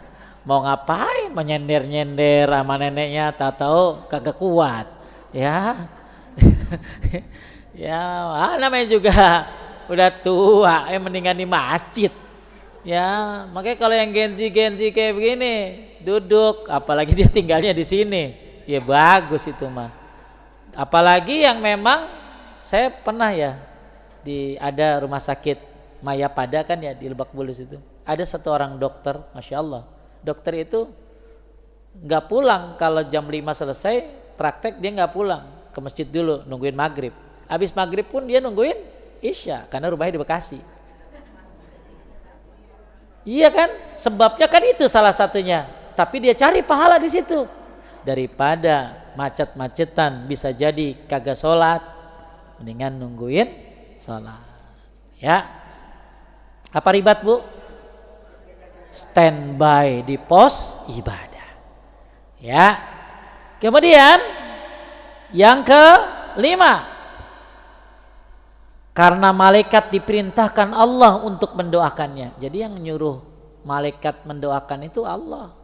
mau ngapain? Menyender-nyender sama neneknya, tahu kagak kuat. Ya, ya, namanya juga udah tua, mendingan di masjid. Ya, makanya kalau yang Gen Z kayak begini, duduk, apalagi dia tinggalnya di sini, ya bagus itu mah. Apalagi yang memang saya pernah ya ada rumah sakit Mayapada kan ya di Lebak Bulus itu. Ada satu orang dokter, Masya Allah. Dokter itu nggak pulang kalau jam 5 selesai praktek, dia nggak pulang ke masjid dulu nungguin maghrib. Habis maghrib pun dia nungguin Isya karena rumahnya di Bekasi. Iya kan? Sebabnya kan itu salah satunya. Tapi dia cari pahala di situ. Daripada macet-macetan bisa jadi kagak sholat, mendingan nungguin sholat. Ya. Apa ribat, Bu? Standby di pos ibadah. Ya. Kemudian yang kelima, karena malaikat diperintahkan Allah untuk mendoakannya. Jadi yang nyuruh malaikat mendoakan itu Allah.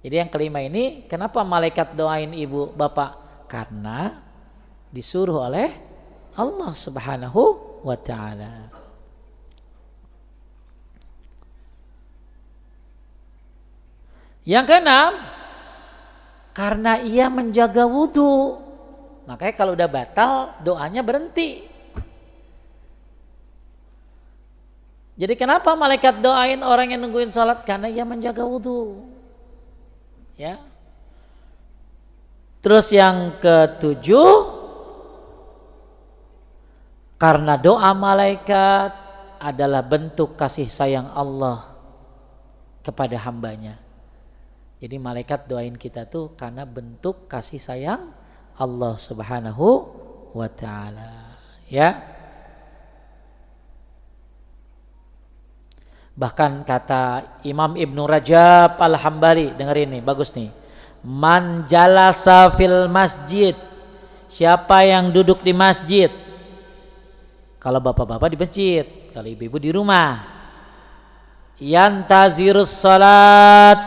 Jadi yang kelima ini, kenapa malaikat doain ibu bapak? Karena disuruh oleh Allah Subhanahu wa ta'ala. Yang keenam, karena ia menjaga wudu. Makanya kalau udah batal doanya berhenti. Jadi kenapa malaikat doain orang yang nungguin sholat? Karena ia menjaga wudu. Ya. Terus yang ketujuh, karena doa malaikat adalah bentuk kasih sayang Allah kepada hambanya. Jadi malaikat doain kita tuh karena bentuk kasih sayang Allah Subhanahu wa ta'ala. Ya. Bahkan kata Imam Ibnu Rajab Al-Hambali, dengar ini bagus nih. Man jalasa fil masjid, siapa yang duduk di masjid. Kalau bapak-bapak di masjid, kalau ibu-ibu di rumah. Yantazirus salat,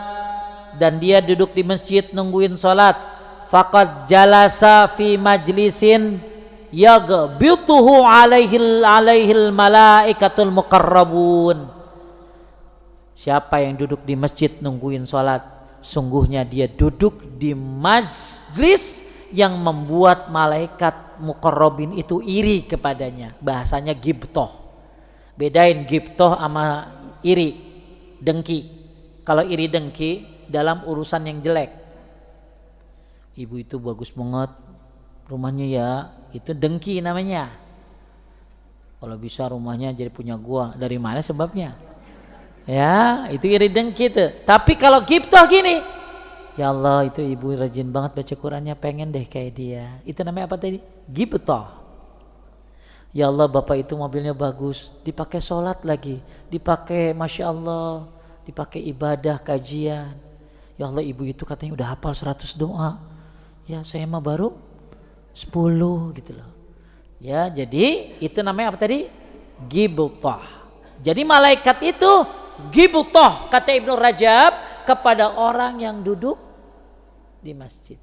dan dia duduk di masjid nungguin salat. Faqad jalasa fi majlisin yaghbituhu alaihil malaikatul muqarrabun. Siapa yang duduk di masjid nungguin sholat, sungguhnya dia duduk di majlis yang membuat malaikat muqarrabin itu iri kepadanya. Bahasanya gibtoh. Bedain gibtoh sama iri, dengki. Kalau iri dengki dalam urusan yang jelek. Ibu itu bagus banget rumahnya ya, itu dengki namanya. Kalau bisa rumahnya jadi punya gua, dari mana sebabnya? Ya, itu iri dengki itu. Tapi kalau gibtoh gini, ya Allah itu ibu rajin banget baca Qurannya, pengen deh kayak dia. Itu namanya apa tadi? Gibtoh. Ya Allah bapak itu mobilnya bagus, dipakai sholat lagi, dipakai Masya Allah, dipakai ibadah kajian. Ya Allah ibu itu katanya udah hafal 100 doa. Ya saya mah baru 10 gitu loh. Ya jadi itu namanya apa tadi? Gibtoh. Jadi malaikat itu gibtoh kata Ibnu Rajab kepada orang yang duduk di masjid.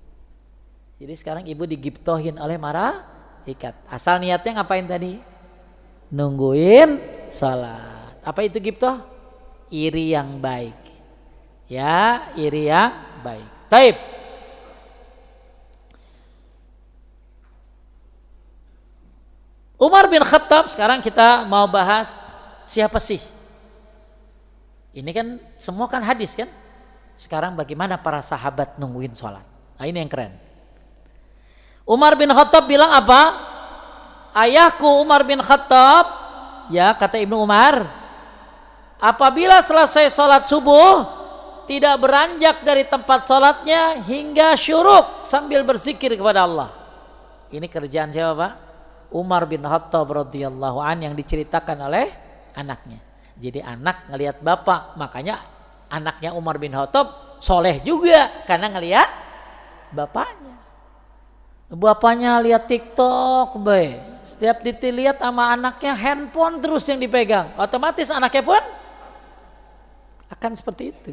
Jadi sekarang ibu digibtohin oleh malaikat. Asal niatnya ngapain tadi? Nungguin salat. Apa itu gibtoh? Iri yang baik. Ya, iri yang baik. Taib. Umar bin Khattab, sekarang kita mau bahas siapa sih? Ini kan semua kan hadis kan. Sekarang bagaimana para sahabat nungguin sholat. Nah ini yang keren. Umar bin Khattab bilang apa? ayahku Umar bin Khattab, ya kata Ibnu Umar, apabila selesai sholat subuh tidak beranjak dari tempat sholatnya hingga syuruk sambil berzikir kepada Allah. Ini kerjaan siapa Pak? Umar bin Khattab radhiyallahu an yang diceritakan oleh anaknya. Jadi anak ngelihat bapak, makanya anaknya Umar bin Khattab soleh juga karena ngelihat bapaknya. Bapaknya lihat TikTok, baik. Setiap dilihat sama anaknya handphone terus yang dipegang, otomatis anaknya pun akan seperti itu.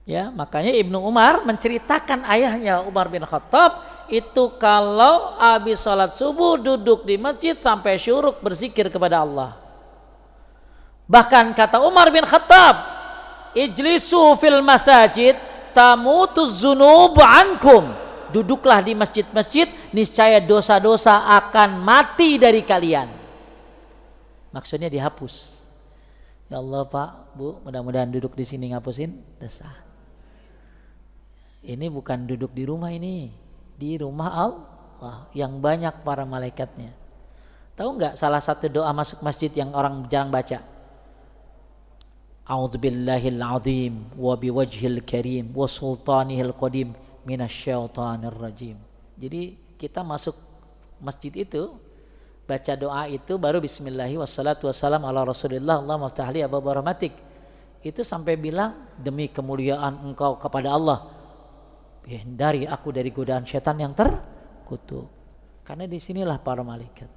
Ya, makanya Ibnu Umar menceritakan ayahnya Umar bin Khattab itu kalau habis sholat subuh duduk di masjid sampai syuruk berzikir kepada Allah. Bahkan kata Umar bin Khattab, ijlisu fil masajid tamutuz dzunub ankum. Duduklah di masjid-masjid, niscaya dosa-dosa akan mati dari kalian. Maksudnya dihapus. Ya Allah Pak, Bu, mudah-mudahan duduk di sini ngapusin dosa. Ini bukan duduk di rumah ini, di rumah Allah yang banyak para malaikatnya. Tahu nggak salah satu doa masuk masjid yang orang jarang baca? A'udzubillahil azim wa biwajhil karim wa sultanihil qadim minasyaitonir rajim. Jadi kita masuk masjid itu baca doa itu baru bismillahi wassalatu wassalam ala rasulillah Allahumma ftahli abwaaba rahmatik. Itu sampai bilang demi kemuliaan engkau kepada Allah, hindari aku dari godaan setan yang terkutuk. Karena disinilah para malaikat.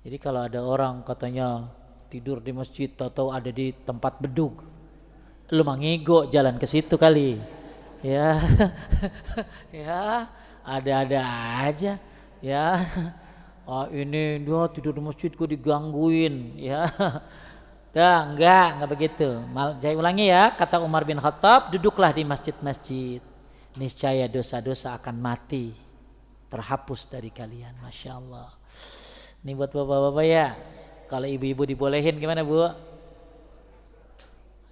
Jadi kalau ada orang katanya tidur di masjid atau ada di tempat bedug, lu mangigo jalan ke situ kali. Ya, ya, ada-ada aja. Ya, oh ini dia tidur di masjid gue digangguin. Ya, enggak begitu. Saya ulangi ya, kata Umar bin Khattab, duduklah di masjid-masjid. Niscaya dosa-dosa akan mati, terhapus dari kalian. Masya Allah. Ini buat bapak-bapak ya. Kalau ibu-ibu dibolehin gimana Bu?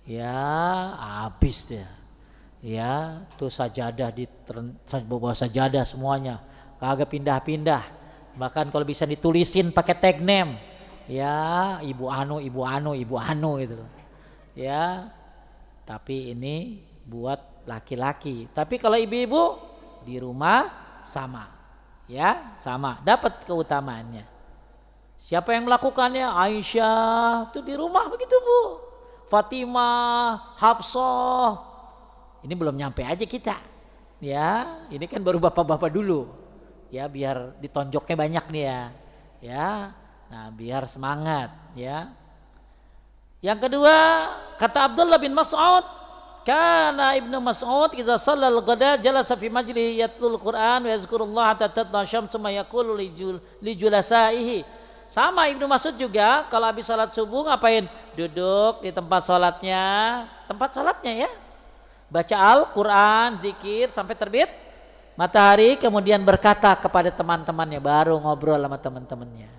Ya habis dia. Ya tuh sajadah bawa sajadah semuanya, kagak pindah-pindah. Bahkan kalau bisa ditulisin pakai tag name. Ya ibu anu gitu. Ya tapi ini buat laki-laki. Tapi kalau ibu-ibu di rumah sama, ya sama, dapat keutamaannya. Siapa yang melakukannya? Aisyah itu di rumah begitu Bu. Fatimah, Hafsah. Ini belum nyampe aja kita. Ya, ini kan baru bapak-bapak dulu. Ya, biar ditonjoknya banyak nih ya. Ya. Nah, biar semangat ya. Yang kedua, kata Abdullah bin Mas'ud, kana Ibnu Mas'ud idza shallal ghada jalasa fi majlis yatlul Qur'an wa yazkurullah hatta tatla syamsu ma yaqulu li julasaihi. Sama Ibnu Mas'ud juga kalau habis salat subuh ngapain? Duduk di tempat salatnya ya. Baca Al-Qur'an, zikir sampai terbit matahari, kemudian berkata kepada teman-temannya, baru ngobrol sama teman-temannya.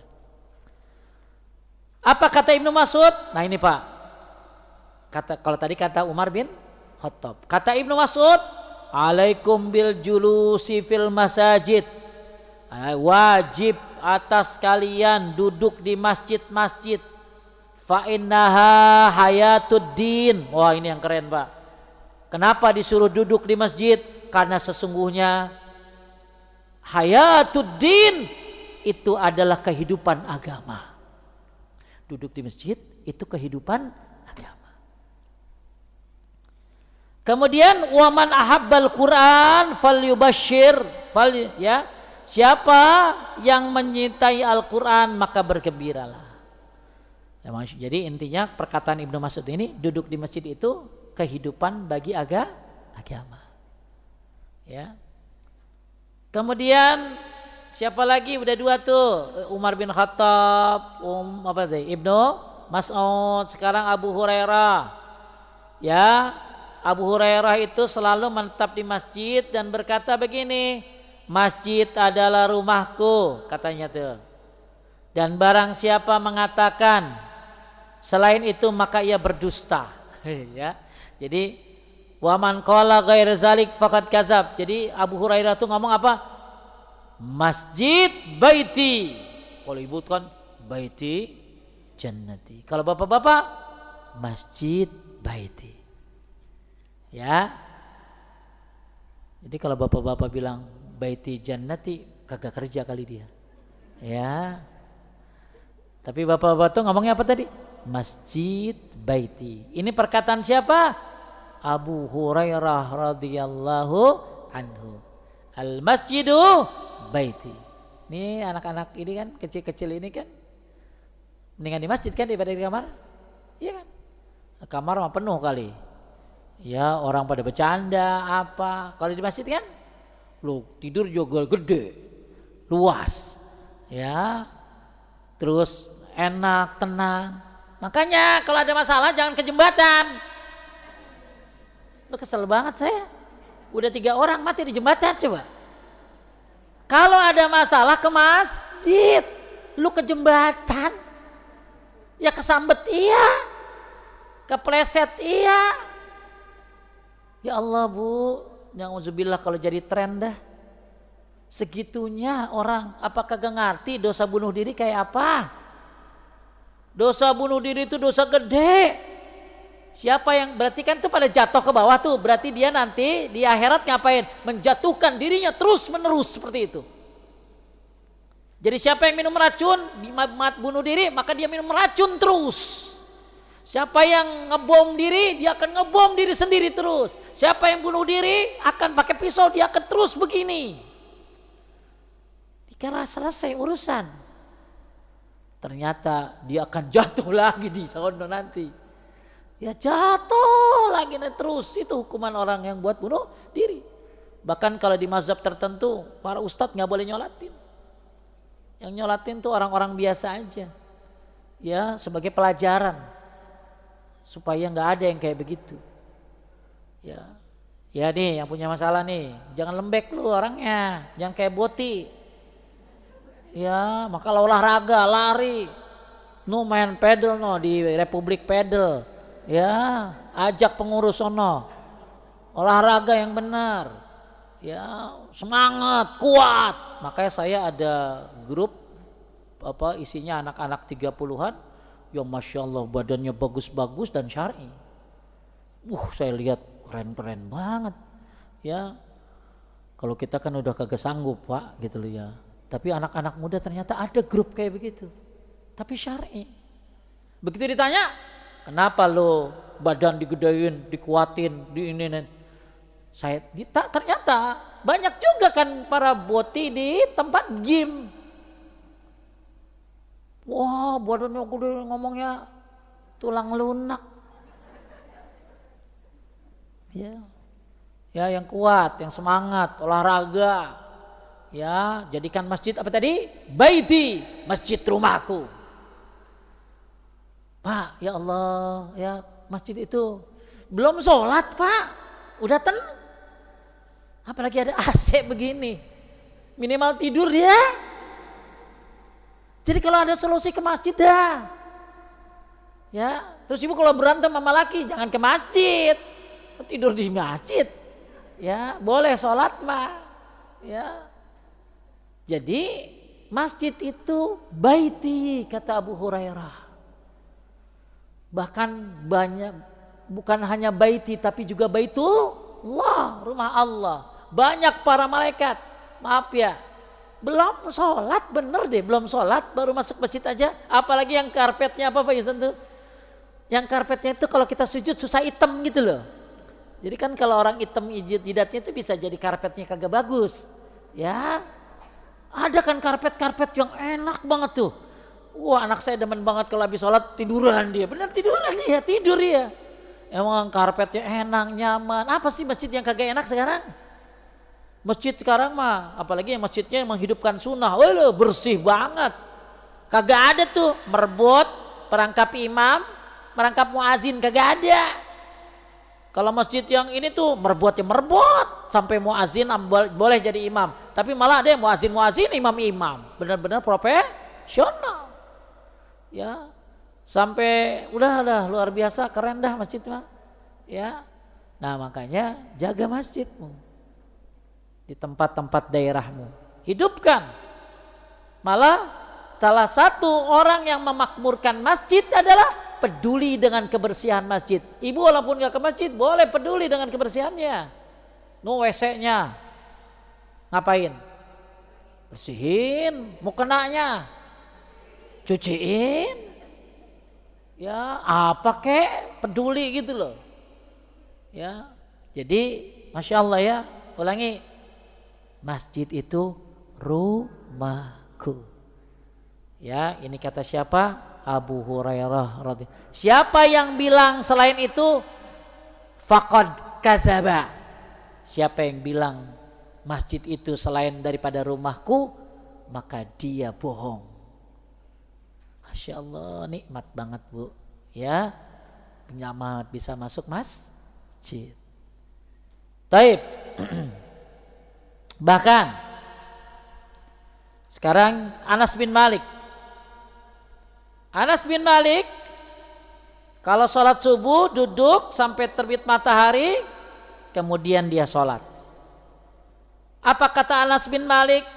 Apa kata Ibnu Mas'ud? Nah ini Pak. Kalau tadi kata Umar bin Khattab. Kata Ibnu Mas'ud, alaikum bil julusi fil masajid. Wajib atas kalian duduk di masjid-masjid. Fa innaha hayatud din. Wah ini yang keren Pak. Kenapa disuruh duduk di masjid? Karena sesungguhnya hayatud din itu adalah kehidupan agama. Duduk di masjid itu kehidupan agama. Kemudian waman ahabbal Quran falyubashshir, ya. Siapa yang menyintai Al-Quran maka bergembiralah. Ya, jadi intinya perkataan Ibnu Mas'ud ini, duduk di masjid itu kehidupan bagi agama. Ya. Kemudian siapa lagi? Udah dua tuh, Umar bin Khattab, Ibnu Mas'ud, sekarang Abu Hurairah. Ya, Abu Hurairah itu selalu menetap di masjid dan berkata begini, masjid adalah rumahku, katanya tuh. Dan barang siapa mengatakan selain itu maka ia berdusta. Ya. Jadi waman qala ghair zalik faqad kadzab. Jadi Abu Hurairah tuh ngomong apa? masjid baiti. Kalau ibu kan baiti jannati. Kalau bapak-bapak masjid baiti. Ya. Jadi kalau bapak-bapak bilang baiti jannati kagak kerja kali dia. Ya. Tapi bapak-bapak tuh ngomongnya apa tadi? Masjid baiti. Ini perkataan siapa? Abu Hurairah radhiyallahu anhu. Al masjidu baiti. Ini anak-anak ini kan kecil-kecil ini kan mendingan di masjid kan daripada di kamar. Iya kan? Kamar mah penuh kali. Ya orang pada bercanda apa. Kalau di masjid kan lu tidur juga gede, luas. Ya. Terus enak, tenang. Makanya kalau ada masalah jangan ke jembatan. Lu kesel banget saya. Udah 3 orang mati di jembatan coba. Kalau ada masalah ke masjid, lu ke jembatan. Ya kesambet iya. Kepleset iya. Ya Allah Bu, na'udzubillah kalau jadi tren dah. Segitunya orang apakah gak ngerti dosa bunuh diri kayak apa? Dosa bunuh diri itu dosa gede. Siapa yang berarti kan itu pada jatuh ke bawah tuh, berarti dia nanti di akhirat ngapain? Menjatuhkan dirinya terus menerus seperti itu. Jadi siapa yang minum racun bunuh diri, maka dia minum racun terus. Siapa yang ngebom diri, dia akan ngebom diri sendiri terus. Siapa yang bunuh diri akan pakai pisau, dia akan terus begini. Dikala selesai urusan, ternyata dia akan jatuh lagi di sana nanti. Ya jatuh lagi terus. Itu hukuman orang yang buat bunuh diri. Bahkan kalau di mazhab tertentu para ustadz gak boleh nyolatin. Yang nyolatin tuh orang-orang biasa aja. Ya sebagai pelajaran. Supaya gak ada yang kayak begitu. Ya nih yang punya masalah nih. Jangan lembek lu orangnya. Jangan kayak boti. Ya maka olahraga, lari. Nu main pedal no di Republik Pedal. Ya ajak pengurus sono. Olahraga yang benar. Ya semangat, kuat. Makanya saya ada grup isinya anak-anak 30-an yang Masya Allah badannya bagus-bagus dan syar'i. Saya lihat keren-keren banget. Ya kalau kita kan udah kagak sanggup Pak gitu loh ya. Tapi anak-anak muda ternyata ada grup kayak begitu. Tapi syar'i. Begitu ditanya, kenapa lo badan digedein, dikuatin, ternyata banyak juga kan para boti di tempat gym. Wah badannya gede ngomongnya tulang lunak. Ya yang kuat, yang semangat, olahraga. Ya jadikan masjid apa tadi? Baiti, masjid rumahku. Pak, ya Allah, ya masjid itu belum sholat Pak, udah apalagi ada AC begini, minimal tidur dia. Jadi kalau ada solusi ke masjid dah, ya. Terus ibu kalau berantem sama laki jangan ke masjid, tidur di masjid, ya boleh sholat mah, ya. Jadi masjid itu baiti kata Abu Hurairah. Bahkan banyak, bukan hanya baiti tapi juga baitullah, rumah Allah. Banyak para malaikat, maaf ya, belum sholat bener deh, belum sholat baru masuk masjid aja. Apalagi yang karpetnya apa Pak Yusan tuh? Yang karpetnya itu kalau kita sujud susah hitam gitu loh. Jadi kan kalau orang hitam jidatnya itu bisa jadi karpetnya kagak bagus. Ya, ada kan karpet-karpet yang enak banget tuh. Wah anak saya demen banget kalau habis sholat tiduran dia. Bener tiduran dia, tidur dia. Emang karpetnya enak, nyaman. Apa sih masjid yang kagak enak sekarang? Masjid sekarang mah, apalagi yang masjidnya menghidupkan sunnah. Wah bersih banget. Kagak ada tuh merbot, perangkap imam, perangkap muazin, kagak ada. Kalau masjid yang ini tuh merbotnya merbot. Sampai muazin boleh jadi imam. Tapi malah ada yang muazin, imam-imam. Benar-benar profesional. Ya, sampai udah luar biasa, keren dah masjid mah. Ya, nah makanya jaga masjidmu di tempat-tempat daerahmu. hidupkan. Malah salah satu orang yang memakmurkan masjid adalah peduli dengan kebersihan masjid. Ibu walaupun gak ke masjid boleh peduli dengan kebersihannya. WC-nya ngapain? Bersihin. Mukenanya cuciin. Ya apa kek, peduli gitu loh. Ya, jadi Masya Allah ya, ulangi. Masjid itu rumahku. Ya, ini kata siapa? Abu Hurairah radhiyallahu. Siapa yang bilang selain itu? Faqad kadzaba. Siapa yang bilang masjid itu selain daripada rumahku, maka dia bohong. Masya Allah, nikmat banget Bu. Ya, nyaman bisa masuk masjid. Taib. Bahkan sekarang Anas bin Malik kalau sholat subuh duduk sampai terbit matahari, kemudian dia sholat. Apa kata Anas bin Malik?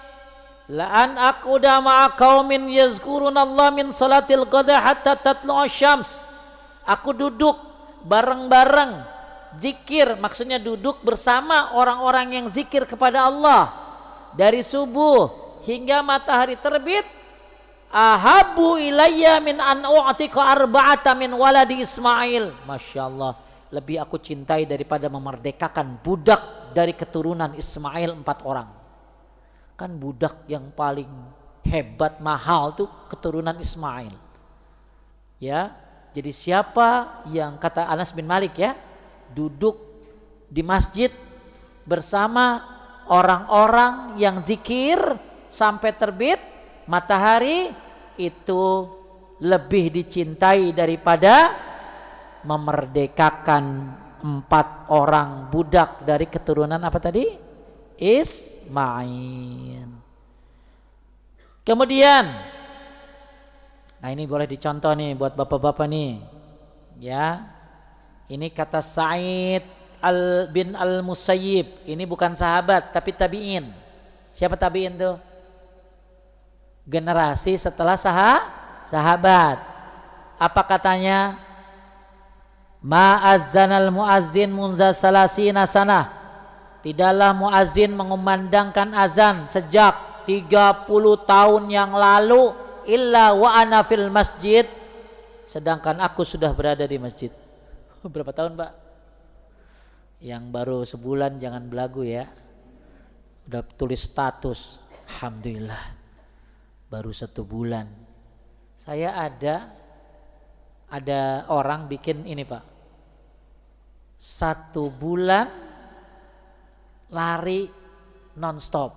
La'an aquda ma'a qaumin yazkurunallah min salatil qada hatta tatlu'a syams. Aku duduk bareng-bareng zikir, maksudnya duduk bersama orang-orang yang zikir kepada Allah dari subuh hingga matahari terbit. Ahabu ilayya min an u'tika arba'ata min waladi Ismail. Masya Allah, lebih aku cintai daripada memerdekakan budak dari keturunan Ismail 4 orang. Kan budak yang paling hebat mahal tuh keturunan Ismail. Ya, jadi siapa yang kata Anas bin Malik ya, duduk di masjid bersama orang-orang yang zikir sampai terbit matahari, itu lebih dicintai daripada memerdekakan 4 orang budak dari keturunan apa tadi? Ismail. Kemudian, nah ini boleh dicontoh nih buat bapak-bapak nih, ya. Ini kata Sa'id bin al-Musayyib. Ini bukan sahabat tapi tabi'in. Siapa tabi'in tuh? Generasi setelah sahabat. Apa katanya? Ma'azzanal muazzin munza salasina sanah. Tidaklah muazzin mengumandangkan azan sejak 30 tahun yang lalu illa wa ana fil masjid, sedangkan aku sudah berada di masjid. Berapa tahun Pak? Yang baru sebulan jangan belagu ya. Udah tulis status, alhamdulillah baru 1 bulan. Saya ada orang bikin ini Pak, 1 bulan lari nonstop,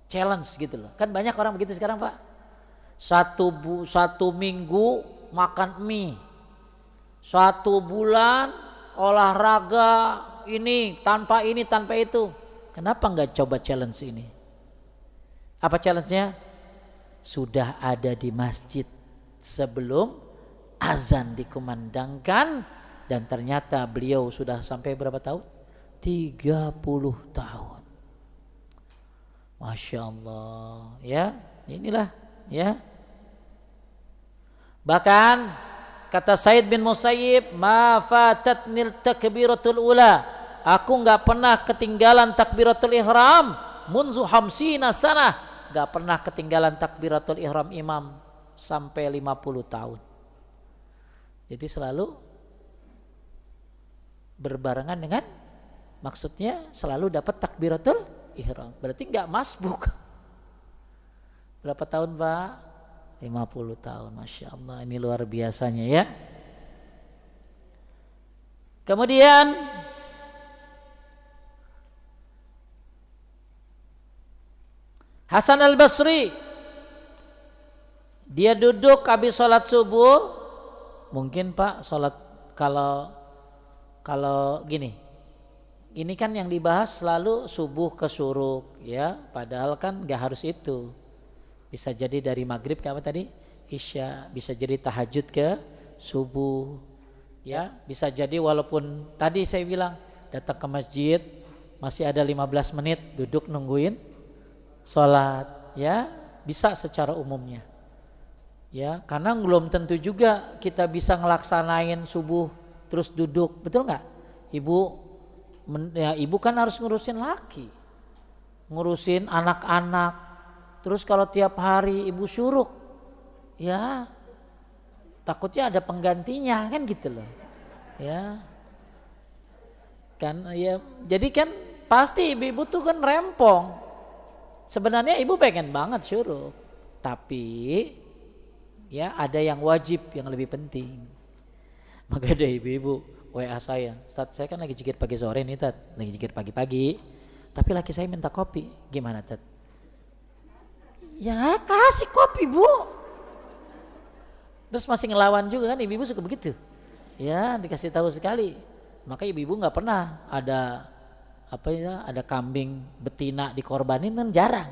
challenge gitu loh. Kan banyak orang begitu sekarang Pak. 1 minggu makan mie, 1 bulan olahraga ini tanpa itu. Kenapa nggak coba challenge ini? Apa challenge-nya? Sudah ada di masjid sebelum azan dikumandangkan, dan ternyata beliau sudah sampai berapa tahun? 30 tahun. Masya Allah ya, inilah ya. Bahkan kata Said bin Musayyib, ma fatatnil takbiratul ula, aku nggak pernah ketinggalan takbiratul ihram munzu hamsina sanah, nggak pernah ketinggalan takbiratul ihram imam sampai 50 tahun. Jadi selalu berbarengan dengan, maksudnya selalu dapat takbiratul ihram. Berarti nggak masbuk. Berapa tahun Pak? 50 tahun. Masya Allah, ini luar biasanya ya. Kemudian Hasan al-Basri, dia duduk habis sholat subuh. Mungkin Pak sholat, kalau gini, ini kan yang dibahas selalu subuh ke syuruk ya, padahal kan gak harus itu. Bisa jadi dari maghrib ke apa tadi? Isya, bisa jadi tahajud ke subuh ya, bisa jadi walaupun tadi saya bilang datang ke masjid masih ada 15 menit duduk nungguin sholat, ya bisa secara umumnya. Ya, karena belum tentu juga kita bisa ngelaksanain subuh terus duduk, betul nggak? Ibu kan harus ngurusin laki, ngurusin anak-anak. Terus kalau tiap hari ibu syuruk, ya takutnya ada penggantinya kan gitu loh. Ya, kan ya. Jadi kan pasti ibu-ibu tuh kan rempong. Sebenarnya ibu pengen banget syuruk, tapi ya ada yang wajib yang lebih penting. Maka ada ibu-ibu WA saya, Ustaz saya kan lagi jikir pagi sore nih Tat, lagi jikir pagi-pagi, tapi laki saya minta kopi, gimana Tat? Ya kasih kopi Bu. Terus masih ngelawan juga kan, ibu-ibu suka begitu. Ya dikasih tahu sekali. Maka ibu-ibu nggak pernah ada ada kambing betina dikorbanin kan jarang.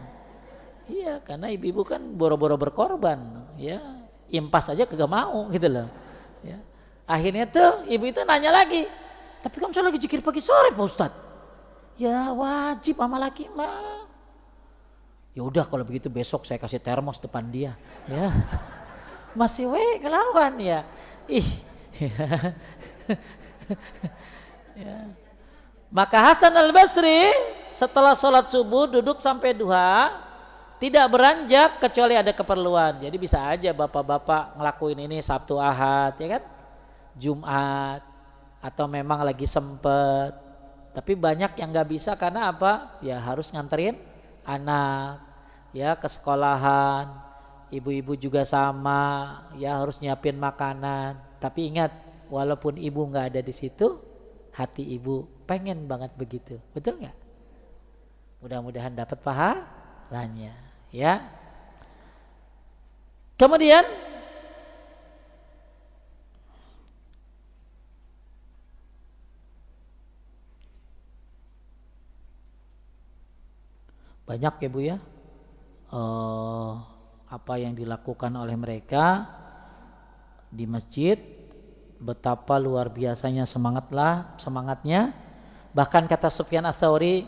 Iya karena ibu-ibu kan boro-boro berkorban, ya impas aja kagak mau gitu loh. Ya. Akhirnya tuh ibu itu nanya lagi, tapi kamu lagi zikir pagi sore Pak Ustadz? Ya wajib sama laki mah. Ya udah kalau begitu besok saya kasih termos depan dia. Ya masih ngelawan ya. Ih. Ya. Maka Hasan Al-Basri setelah sholat subuh duduk sampai duha, tidak beranjak kecuali ada keperluan. Jadi bisa aja bapak-bapak ngelakuin ini Sabtu Ahad ya kan, Jumat, atau memang lagi sempet. Tapi banyak yang nggak bisa karena apa? Ya harus nganterin anak ya ke sekolahan. Ibu-ibu juga sama, ya harus nyiapin makanan. Tapi ingat, walaupun ibu nggak ada di situ, hati ibu pengen banget begitu, betul nggak? Mudah-mudahan dapat pahalanya, ya. Kemudian banyak ya Bu ya, apa yang dilakukan oleh mereka di masjid, betapa luar biasanya semangatnya. Bahkan kata Sufyan Ats-Tsauri,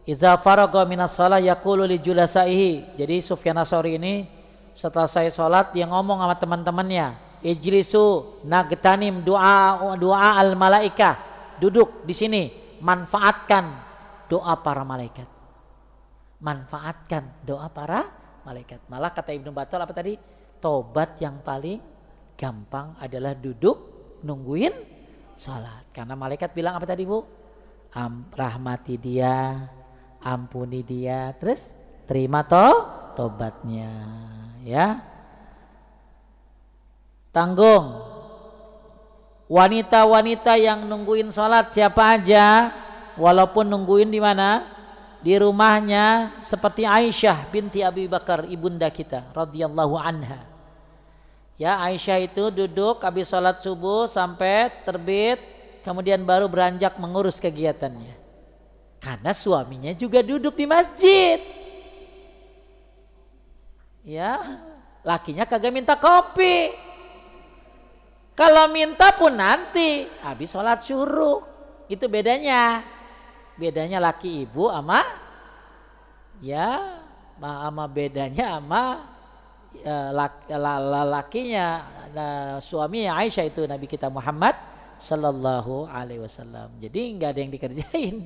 "Idza faragha minas shalah yaqulu li julasaihi." Jadi Sufyan Ats-Tsauri ini setelah saya sholat dia ngomong sama teman-temannya, "Ijlisu nagtanim doa al malaikah." Duduk di sini, manfaatkan doa para malaikat. Manfaatkan doa para malaikat. Malah kata Ibnu Battal apa tadi? Tobat yang paling gampang adalah duduk nungguin salat. Karena malaikat bilang apa tadi Bu? Rahmati dia, ampuni dia, terus terima tobatnya, ya. Tanggung wanita-wanita yang nungguin salat siapa aja, walaupun nungguin di mana? Di rumahnya, seperti Aisyah binti Abi Bakar, ibunda kita radhiyallahu anha. Ya, Aisyah itu duduk habis sholat subuh sampai terbit, kemudian baru beranjak mengurus kegiatannya. Karena suaminya juga duduk di masjid. Ya, lakinya kagak minta kopi. Kalau minta pun nanti habis sholat syuruk. Itu bedanya. Bedanya laki ibu sama bedanya sama lakinya suami Aisyah itu Nabi kita Muhammad sallallahu alaihi wasallam. Jadi nggak ada yang dikerjain.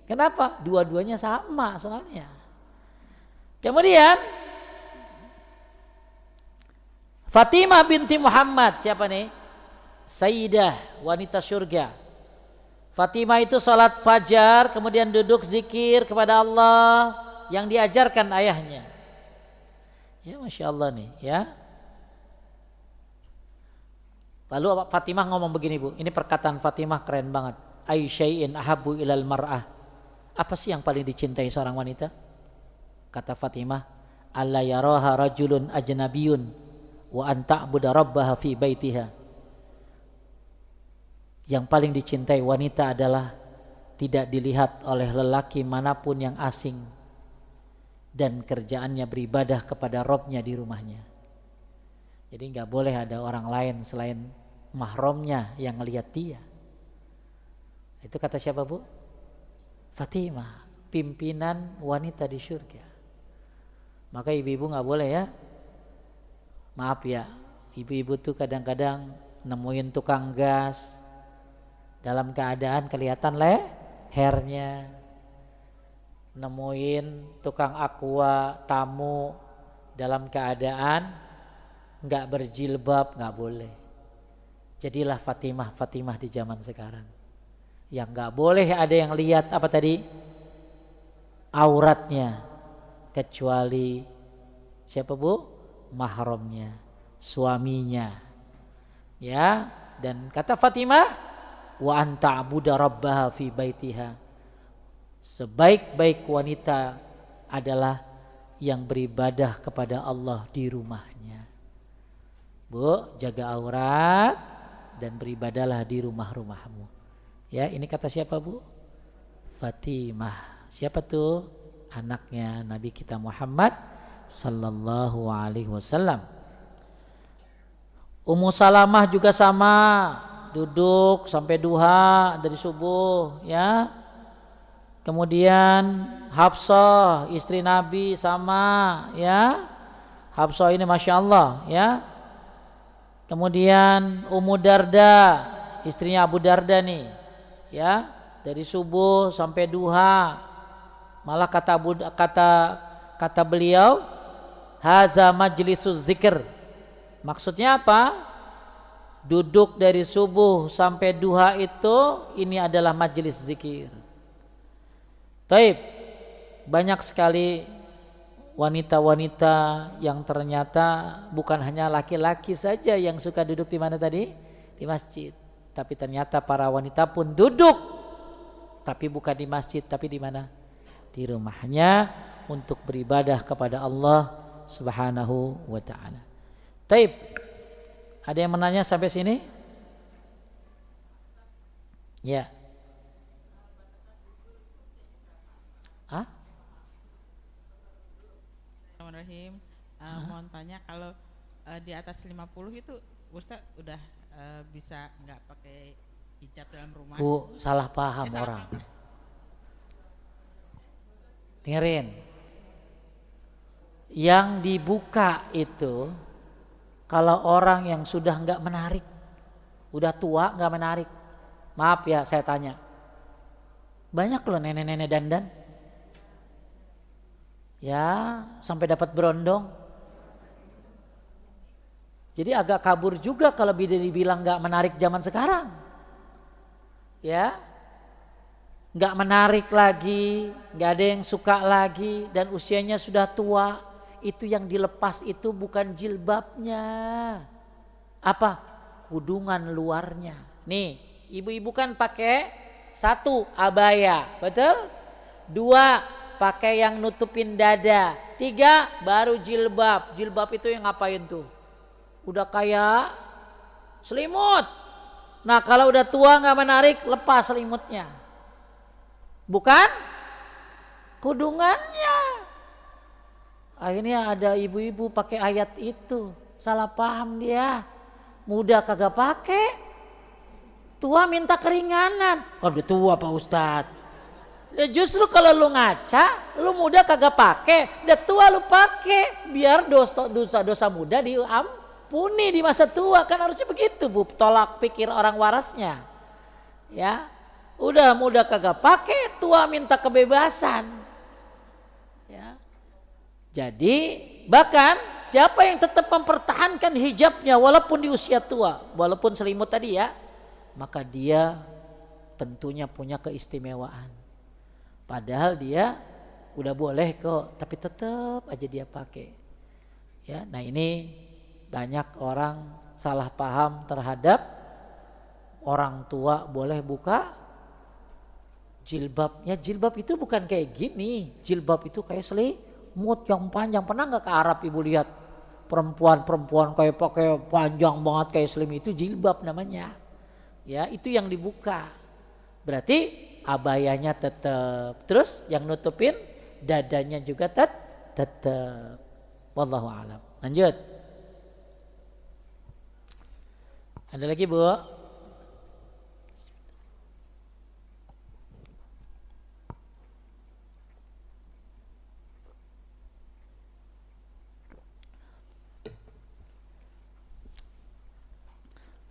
Kenapa? Dua-duanya sama soalnya. Kemudian Fatimah binti Muhammad, siapa nih? Sayyidah, wanita surga. Fatimah itu salat fajar kemudian duduk zikir kepada Allah yang diajarkan ayahnya. Ya Masya Allah nih ya. Lalu Fatimah ngomong begini Bu, ini perkataan Fatimah keren banget. Aisyai'in ahabbu ilal mar'ah. Apa sih yang paling dicintai seorang wanita? Kata Fatimah, alla yaraha rajulun ajnabiyun wa anta'budu rabbaha fi baitiha. Yang paling dicintai wanita adalah tidak dilihat oleh lelaki manapun yang asing dan kerjaannya beribadah kepada Robnya di rumahnya. Jadi nggak boleh ada orang lain selain mahramnya yang ngelihat dia. Itu kata siapa Bu? Fatimah, pimpinan wanita di surga. Maka ibu-ibu nggak boleh ya. Maaf ya, ibu-ibu tuh kadang-kadang nemuin tukang gas dalam keadaan kelihatan lehernya, nemuin tukang aqua tamu dalam keadaan nggak berjilbab, nggak boleh. Jadilah Fatimah di zaman sekarang. Yang nggak boleh ada yang lihat apa tadi? Auratnya, kecuali siapa bu? Mahramnya, suaminya. Ya, dan kata Fatimah, wa anta abuda rabbaha fi baitiha. Sebaik-baik wanita adalah yang beribadah kepada Allah di rumahnya. Bu, jaga aurat dan beribadahlah di rumah-rumahmu. Ya, ini kata siapa bu? Fatimah. Siapa tuh? Anaknya Nabi kita Muhammad sallallahu alaihi wasallam. Ummu Salamah juga sama, duduk sampai duha dari subuh ya. Kemudian Hafsah istri Nabi sama ya. Hafsah ini Masya Allah ya. Kemudian Ummu Darda istrinya Abu Darda nih ya, dari subuh sampai duha. Malah kata beliau, haza majlisuz zikr. Maksudnya apa? Duduk dari subuh sampai duha itu ini adalah majelis zikir. Taib, banyak sekali wanita-wanita yang ternyata bukan hanya laki-laki saja yang suka duduk di mana tadi? Di masjid. Tapi ternyata para wanita pun duduk, tapi bukan di masjid, tapi di mana? Di rumahnya untuk beribadah kepada Allah Subhanahu wa ta'ala. Taib, ada yang menanya sampai sini? Ya. Ah? Bismillahirrahmanirrahim. Mohon tanya, kalau di atas 50 itu Ustaz udah bisa nggak pakai hijab dalam rumah? Bu, salah paham orang. Dengerin. Yang dibuka itu kalau orang yang sudah nggak menarik, udah tua nggak menarik. Maaf ya saya tanya. Banyak loh nenek-nenek dandan. Ya, sampai dapat berondong. Jadi agak kabur juga kalau dibilang nggak menarik zaman sekarang. Ya, nggak menarik lagi, nggak ada yang suka lagi, dan usianya sudah tua. Itu yang dilepas itu bukan jilbabnya, apa? Kudungan luarnya. Nih, ibu-ibu kan pakai satu abaya, betul? Dua pakai yang nutupin dada. Tiga baru jilbab. Jilbab itu yang ngapain tuh? Udah kayak selimut. Nah kalau udah tua nggak menarik, lepas selimutnya. Bukan kudungannya. Akhirnya ada ibu-ibu pakai ayat itu, salah paham dia. Muda kagak pakai, tua minta keringanan. Kalau udah tua Pak Ustadz. Ya justru kalau lu ngaca, lu muda kagak pakai, udah tua lu pakai, biar dosa muda diampuni di masa tua. Kan harusnya begitu bu, tolak pikir orang warasnya. Ya, udah muda kagak pakai, tua minta kebebasan. Ya. Jadi bahkan siapa yang tetap mempertahankan hijabnya walaupun di usia tua, walaupun selimut tadi ya, maka dia tentunya punya keistimewaan. Padahal dia udah boleh kok, tapi tetap aja dia pakai. Ya, nah ini banyak orang salah paham terhadap orang tua boleh buka jilbabnya. Jilbab itu bukan kayak gini, jilbab itu kayak selimut yang panjang. Pernah nggak ke Arab ibu lihat perempuan kayak pakai panjang banget kayak selimut? Itu jilbab namanya. Ya, itu yang dibuka. Berarti abayanya tetap, terus yang nutupin dadanya juga tetap. Wallahu a'lam. Lanjut. Ada lagi bu?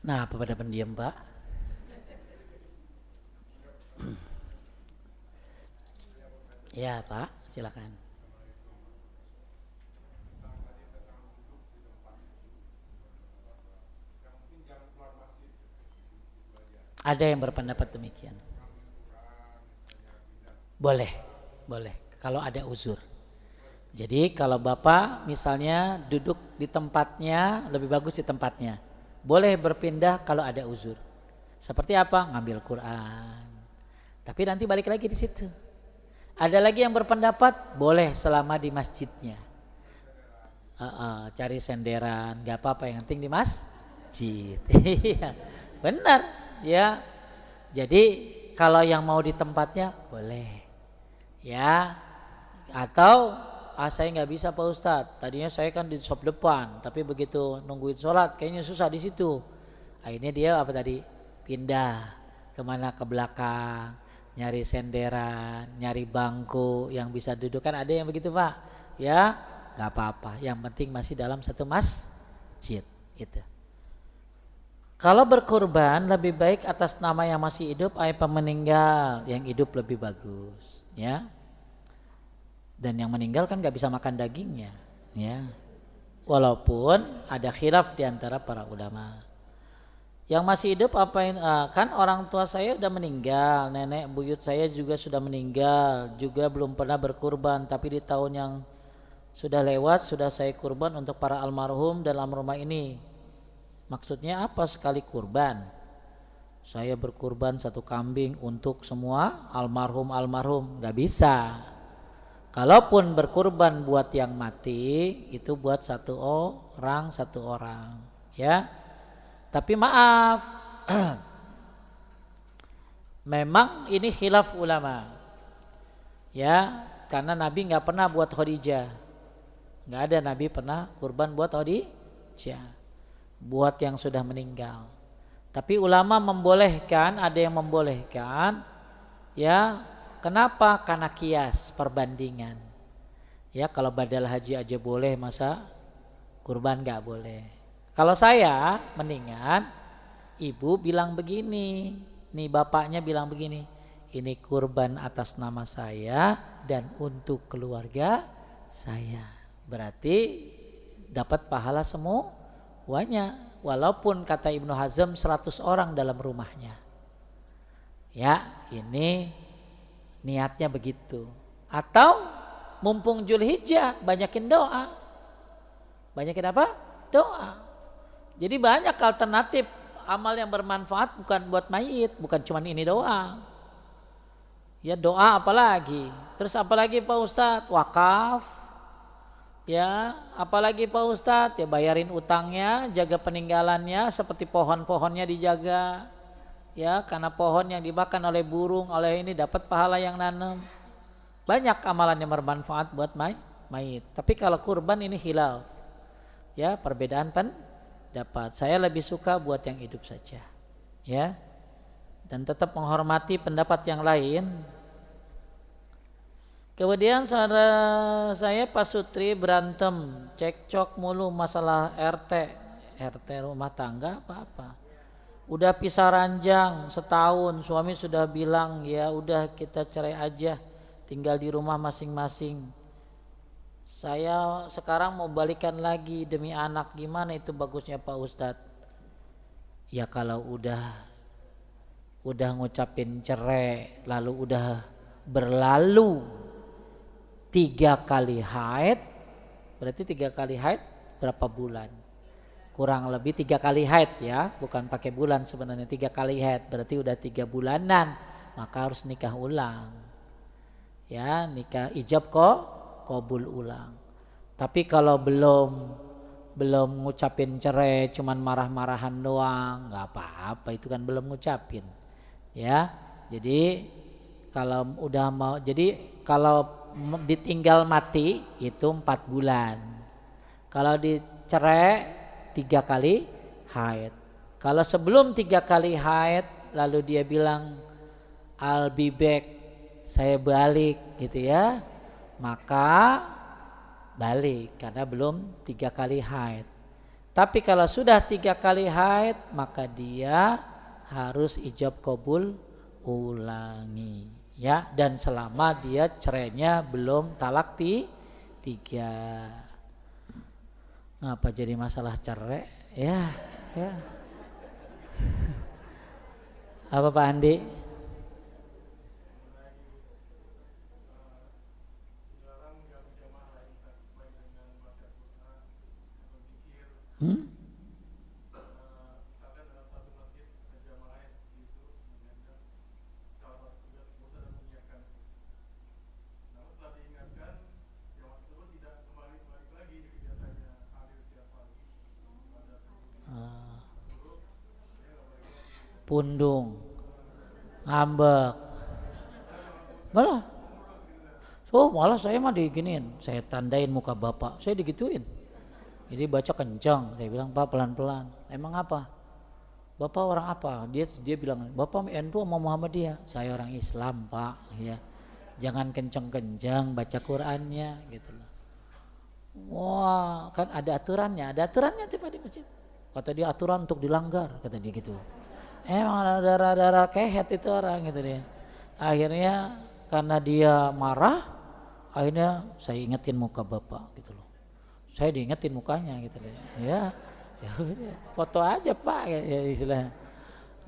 Nah, apa pada pendiam, Pak? Ya, Pak, silakan. Ada yang berpendapat demikian. Boleh, boleh. Kalau ada uzur. Jadi kalau Bapak misalnya duduk di tempatnya, lebih bagus di tempatnya. Boleh berpindah kalau ada uzur. Seperti apa? Ngambil Quran. Tapi nanti balik lagi di situ. Ada lagi yang berpendapat boleh selama di masjidnya. Cari senderan, gak apa-apa, yang penting di masjid. Iya, benar ya. Jadi kalau yang mau di tempatnya boleh, ya. Atau saya nggak bisa Pak Ustadz. Tadinya saya kan di shop depan, tapi begitu nungguin sholat kayaknya susah di situ. Akhirnya dia apa tadi? Pindah kemana, ke belakang, nyari senderan, nyari bangku yang bisa duduk, kan ada yang begitu Pak. Ya, nggak apa-apa. Yang penting masih dalam satu masjid. Gitu. Kalau berkurban lebih baik atas nama yang masih hidup atau meninggal. Yang hidup lebih bagus, ya. Dan yang meninggal kan nggak bisa makan dagingnya, ya. Walaupun ada khilaf di antara para ulama. Yang masih hidup apain? Kan orang tua saya udah meninggal, nenek buyut saya juga sudah meninggal, juga belum pernah berkurban. Tapi di tahun yang sudah lewat sudah saya kurban untuk para almarhum dalam rumah ini. Maksudnya apa sekali kurban? Saya berkurban satu kambing untuk semua almarhum, nggak bisa. Kalaupun berkurban buat yang mati itu buat satu orang, ya. Tapi maaf, memang ini khilaf ulama, ya, karena Nabi nggak pernah buat Khadijah, nggak ada Nabi pernah kurban buat Khadijah, buat yang sudah meninggal. Tapi ulama membolehkan, ada yang membolehkan, ya. Kenapa? Karena kias, perbandingan. Ya, kalau badal haji aja boleh, masa kurban nggak boleh? Kalau saya mendingan ibu bilang begini, nih bapaknya bilang begini, ini kurban atas nama saya dan untuk keluarga saya. Berarti dapat pahala semuanya, walaupun kata Ibnu Hazm 100 orang dalam rumahnya. Ya, ini niatnya begitu. Atau mumpung Zulhijjah banyakin doa. Banyakin apa? Doa. Jadi banyak alternatif amal yang bermanfaat, bukan buat mayit, bukan cuma ini doang. Ya, doa apalagi? Terus apalagi Pak Ustadz? Wakaf. Ya, apalagi Pak Ustadz? Ya bayarin utangnya, jaga peninggalannya, seperti pohon-pohonnya dijaga. Ya, karena pohon yang dimakan oleh burung, oleh ini dapat pahala yang nanam. Banyak amalan yang bermanfaat buat mayit. Tapi kalau kurban ini hilal. Ya, perbedaan pendapat. Saya lebih suka buat yang hidup saja. Ya. Dan tetap menghormati pendapat yang lain. Kemudian saudara saya Pak Sutri berantem, cekcok mulu masalah RT rumah tangga apa-apa. Udah pisah ranjang setahun, suami sudah bilang ya udah kita cerai aja, tinggal di rumah masing-masing. Saya sekarang mau balikan lagi demi anak, gimana itu bagusnya Pak Ustadz? Ya kalau udah ngucapin cerai, lalu udah berlalu 3 kali haid, berarti 3 kali haid berapa bulan? Kurang lebih 3 kali haid ya, bukan pakai bulan sebenarnya, 3 kali haid berarti udah 3 bulanan, maka harus nikah ulang. Ya, nikah ijab qabul ulang. Tapi kalau belum ngucapin cerai, cuman marah-marahan doang, nggak apa-apa, itu kan belum ngucapin. Ya, jadi kalau udah mau, jadi kalau ditinggal mati itu 4 bulan. Kalau dicerai 3 kali haid. Kalau sebelum 3 kali haid lalu dia bilang I'll be back, saya balik gitu ya, maka balik karena belum 3 kali haid. Tapi kalau sudah 3 kali haid, maka dia harus ijab kabul ulangi, ya. Dan selama dia cerainya belum talak 3. Ngapa jadi masalah cerai? Ya. Apa Pak Andi? Pundung, ngambek, malah saya mah diginiin, saya tandain muka bapak, saya digituin. Jadi baca kencang, saya bilang Pak pelan-pelan. Emang apa? Bapak orang apa? Dia bilang Bapak NU sama Muhammadiyah. Saya orang Islam Pak, ya. Jangan kencang-kencang baca Qurannya, gitu loh. Wah, kan ada aturannya tiba di masjid. Kata dia aturan untuk dilanggar, kata dia gitu. Emang ada darah-darah kehet itu orang gitu dia. Akhirnya karena dia marah, akhirnya saya ingetin muka bapak gitu loh. Saya diingetin mukanya gitu loh. Ya udah, foto aja Pak ya istilahnya.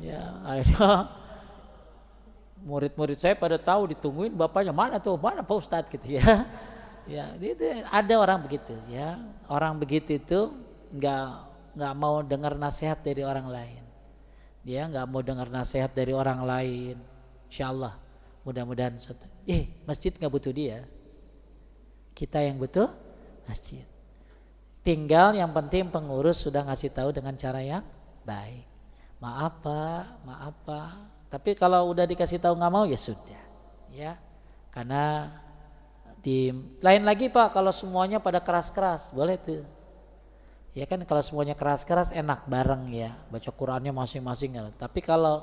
Ya akhirnya murid-murid saya pada tahu, ditungguin bapaknya mana Pak Ustadz gitu ya. Ya itu ada orang begitu ya. Orang begitu itu nggak mau dengar nasihat dari orang lain. Dia nggak mau dengar nasihat dari orang lain. Insyaallah mudah-mudahan masjid nggak butuh dia, kita yang butuh masjid. Tinggal yang penting pengurus sudah ngasih tahu dengan cara yang baik. Maaf Pak. Tapi kalau udah dikasih tahu nggak mau ya sudah, ya. Karena di lain lagi Pak, kalau semuanya pada keras-keras boleh tuh. Ya kan kalau semuanya keras-keras enak bareng ya, baca Qurannya masing-masing ya. Tapi kalau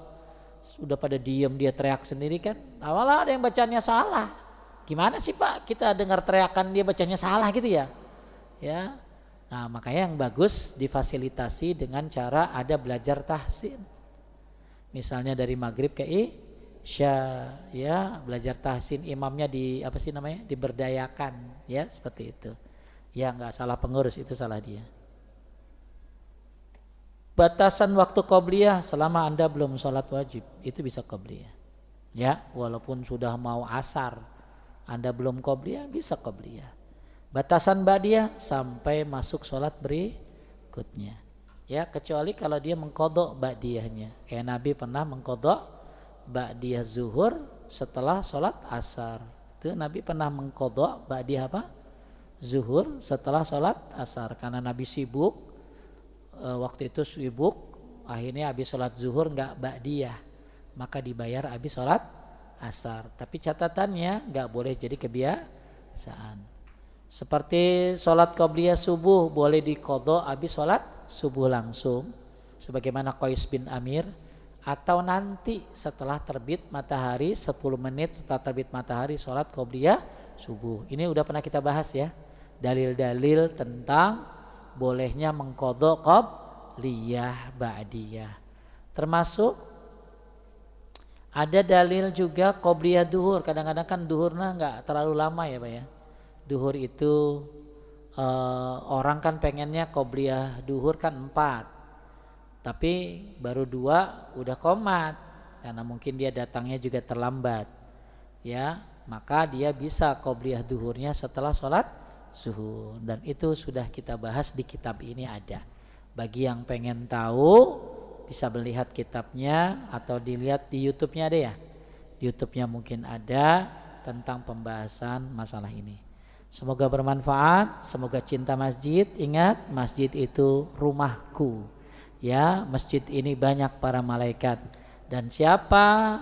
sudah pada diem dia teriak sendiri kan, malah ada yang bacanya salah. Gimana sih Pak kita dengar teriakan dia bacanya salah gitu ya? Ya. Nah makanya yang bagus difasilitasi dengan cara ada belajar tahsin. Misalnya dari maghrib ke isya, ya belajar tahsin, imamnya diberdayakan, ya seperti itu. Ya nggak salah pengurus, itu salah dia. Batasan waktu qobliyah selama Anda belum sholat wajib itu bisa qobliyah, ya walaupun sudah mau asar Anda belum qobliyah bisa qobliyah. Batasan ba'diyah sampai masuk sholat berikutnya, ya kecuali kalau dia mengkodok ba'diyahnya. Kayak Nabi pernah mengkodok ba'diyah zuhur setelah sholat asar. Itu Nabi pernah mengkodok ba'diyah zuhur setelah sholat asar karena Nabi sibuk. Waktu itu sibuk, akhirnya habis sholat zuhur nggak ba'diyah, maka dibayar habis sholat asar. Tapi catatannya nggak boleh jadi kebiasaan. Seperti sholat qobliyah subuh boleh diqadha habis sholat subuh langsung, sebagaimana Qais bin Amir, atau nanti setelah terbit matahari 10 menit setelah terbit matahari sholat qobliyah subuh. Ini udah pernah kita bahas ya, dalil-dalil tentang bolehnya mengqadha qobliyah ba'diyah. Termasuk ada dalil juga qobliyah duhur. Kadang-kadang kan duhurnya nggak terlalu lama ya Pak ya. Duhur itu orang kan pengennya qobliyah duhur kan 4, tapi baru 2 udah qomat karena mungkin dia datangnya juga terlambat, ya maka dia bisa qobliyah duhurnya setelah sholat zuhur, dan itu sudah kita bahas di kitab ini ada. Bagi yang pengen tahu bisa melihat kitabnya atau dilihat di YouTube-nya ada ya. Di YouTube-nya mungkin ada tentang pembahasan masalah ini. Semoga bermanfaat, semoga cinta masjid. Ingat, masjid itu rumahku. Ya, masjid ini banyak para malaikat, dan siapa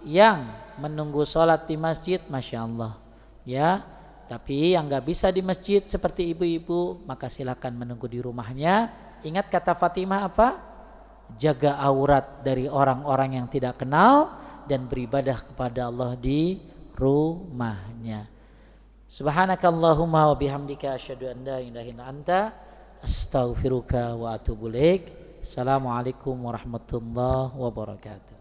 yang menunggu sholat di masjid, masya Allah, ya. Tapi yang gak bisa di masjid seperti ibu-ibu, maka silakan menunggu di rumahnya. Ingat kata Fatimah apa? Jaga aurat dari orang-orang yang tidak kenal dan beribadah kepada Allah di rumahnya. Subhanakallahumma wa bihamdika asyhadu an la ilaha illa anta astaghfiruka wa atubu ilaik. Assalamualaikum warahmatullahi wabarakatuh.